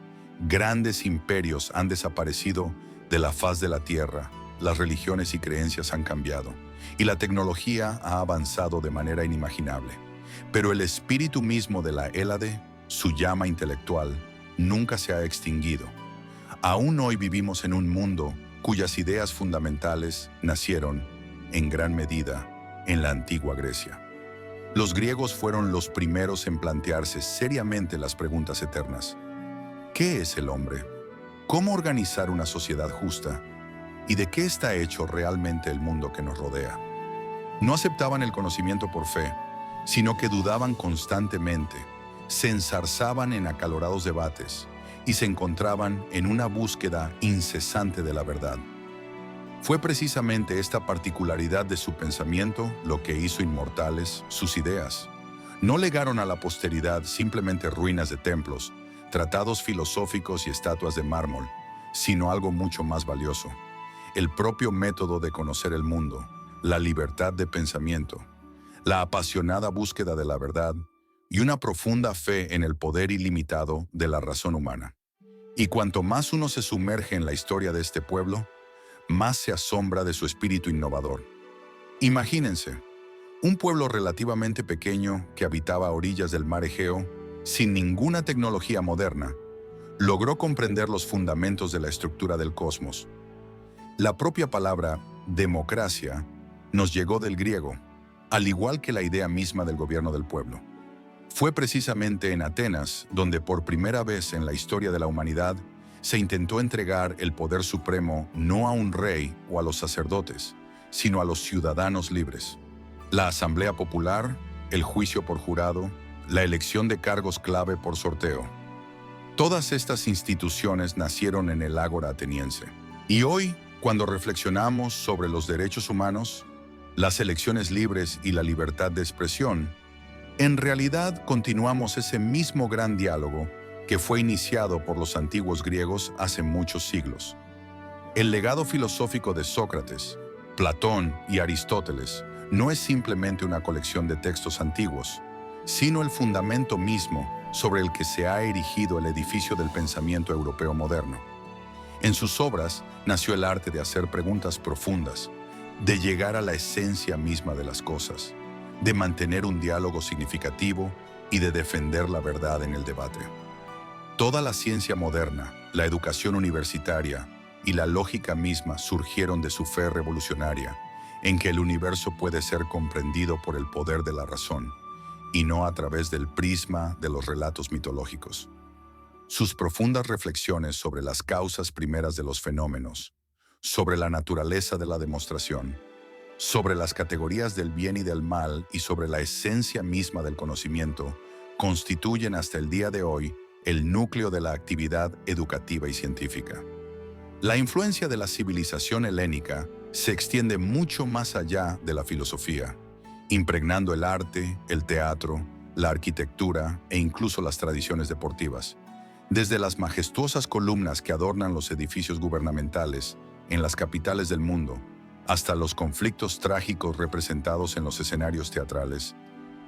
S1: Grandes imperios han desaparecido de la faz de la tierra, las religiones y creencias han cambiado, y la tecnología ha avanzado de manera inimaginable. Pero el espíritu mismo de la Hélade, su llama intelectual, nunca se ha extinguido. Aún hoy vivimos en un mundo cuyas ideas fundamentales nacieron, en gran medida, en la antigua Grecia. Los griegos fueron los primeros en plantearse seriamente las preguntas eternas. ¿Qué es el hombre? ¿Cómo organizar una sociedad justa? ¿Y de qué está hecho realmente el mundo que nos rodea? No aceptaban el conocimiento por fe, sino que dudaban constantemente, se enzarzaban en acalorados debates y se encontraban en una búsqueda incesante de la verdad. Fue precisamente esta particularidad de su pensamiento lo que hizo inmortales sus ideas. No legaron a la posteridad simplemente ruinas de templos, tratados filosóficos y estatuas de mármol, sino algo mucho más valioso: el propio método de conocer el mundo, la libertad de pensamiento, la apasionada búsqueda de la verdad y una profunda fe en el poder ilimitado de la razón humana. Y cuanto más uno se sumerge en la historia de este pueblo, más se asombra de su espíritu innovador. Imagínense, un pueblo relativamente pequeño que habitaba a orillas del mar Egeo, sin ninguna tecnología moderna, logró comprender los fundamentos de la estructura del cosmos. La propia palabra democracia nos llegó del griego, al igual que la idea misma del gobierno del pueblo. Fue precisamente en Atenas donde por primera vez en la historia de la humanidad se intentó entregar el poder supremo no a un rey o a los sacerdotes, sino a los ciudadanos libres. La asamblea popular, el juicio por jurado, la elección de cargos clave por sorteo. Todas estas instituciones nacieron en el ágora ateniense. Y hoy, cuando reflexionamos sobre los derechos humanos, las elecciones libres y la libertad de expresión, en realidad continuamos ese mismo gran diálogo que fue iniciado por los antiguos griegos hace muchos siglos. El legado filosófico de Sócrates, Platón y Aristóteles no es simplemente una colección de textos antiguos, sino el fundamento mismo sobre el que se ha erigido el edificio del pensamiento europeo moderno. En sus obras nació el arte de hacer preguntas profundas, de llegar a la esencia misma de las cosas, de mantener un diálogo significativo y de defender la verdad en el debate. Toda la ciencia moderna, la educación universitaria y la lógica misma surgieron de su fe revolucionaria en que el universo puede ser comprendido por el poder de la razón y no a través del prisma de los relatos mitológicos. Sus profundas reflexiones sobre las causas primeras de los fenómenos, sobre la naturaleza de la demostración, sobre las categorías del bien y del mal y sobre la esencia misma del conocimiento, constituyen hasta el día de hoy el núcleo de la actividad educativa y científica. La influencia de la civilización helénica se extiende mucho más allá de la filosofía, impregnando el arte, el teatro, la arquitectura e incluso las tradiciones deportivas. Desde las majestuosas columnas que adornan los edificios gubernamentales en las capitales del mundo, hasta los conflictos trágicos representados en los escenarios teatrales,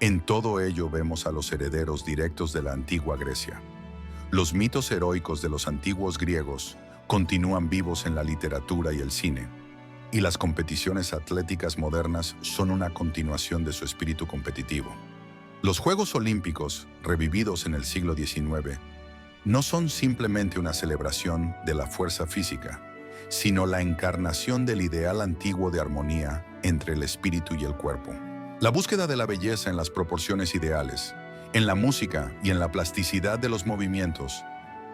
S1: en todo ello vemos a los herederos directos de la antigua Grecia. Los mitos heroicos de los antiguos griegos continúan vivos en la literatura y el cine, y las competiciones atléticas modernas son una continuación de su espíritu competitivo. Los Juegos Olímpicos, revividos en el siglo XIX, no son simplemente una celebración de la fuerza física, sino la encarnación del ideal antiguo de armonía entre el espíritu y el cuerpo. La búsqueda de la belleza en las proporciones ideales, en la música y en la plasticidad de los movimientos,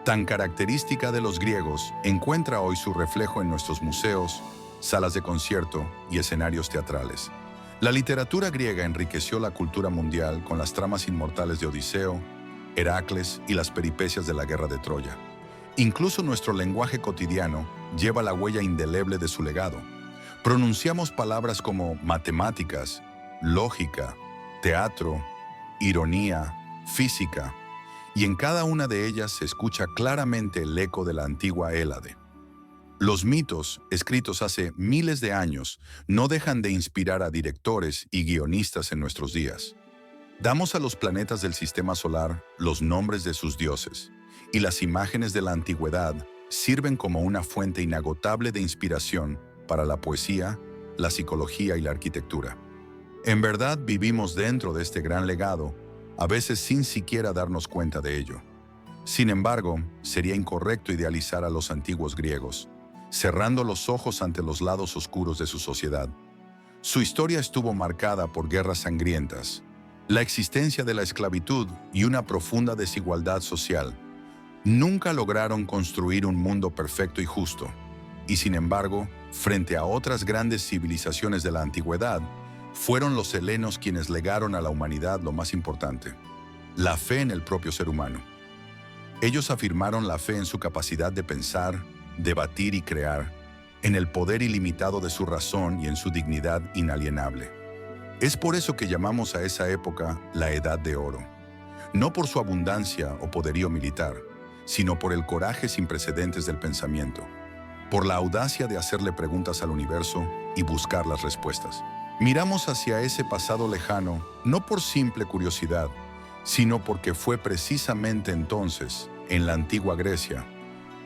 S1: tan característica de los griegos, encuentra hoy su reflejo en nuestros museos, salas de concierto y escenarios teatrales. La literatura griega enriqueció la cultura mundial con las tramas inmortales de Odiseo, Heracles y las peripecias de la guerra de Troya. Incluso nuestro lenguaje cotidiano lleva la huella indeleble de su legado. Pronunciamos palabras como matemáticas, lógica, teatro, ironía, física, y en cada una de ellas se escucha claramente el eco de la antigua Hélade. Los mitos, escritos hace miles de años, no dejan de inspirar a directores y guionistas en nuestros días. Damos a los planetas del sistema solar los nombres de sus dioses, y las imágenes de la antigüedad sirven como una fuente inagotable de inspiración para la poesía, la psicología y la arquitectura. En verdad vivimos dentro de este gran legado, a veces sin siquiera darnos cuenta de ello. Sin embargo, sería incorrecto idealizar a los antiguos griegos, cerrando los ojos ante los lados oscuros de su sociedad. Su historia estuvo marcada por guerras sangrientas, la existencia de la esclavitud y una profunda desigualdad social. Nunca lograron construir un mundo perfecto y justo, y sin embargo, frente a otras grandes civilizaciones de la antigüedad, fueron los helenos quienes legaron a la humanidad lo más importante: la fe en el propio ser humano. Ellos afirmaron la fe en su capacidad de pensar, debatir y crear, en el poder ilimitado de su razón y en su dignidad inalienable. Es por eso que llamamos a esa época la Edad de Oro, no por su abundancia o poderío militar, sino por el coraje sin precedentes del pensamiento, por la audacia de hacerle preguntas al universo y buscar las respuestas. Miramos hacia ese pasado lejano no por simple curiosidad, sino porque fue precisamente entonces, en la antigua Grecia,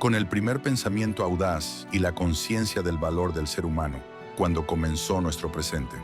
S1: con el primer pensamiento audaz y la conciencia del valor del ser humano, cuando comenzó nuestro presente.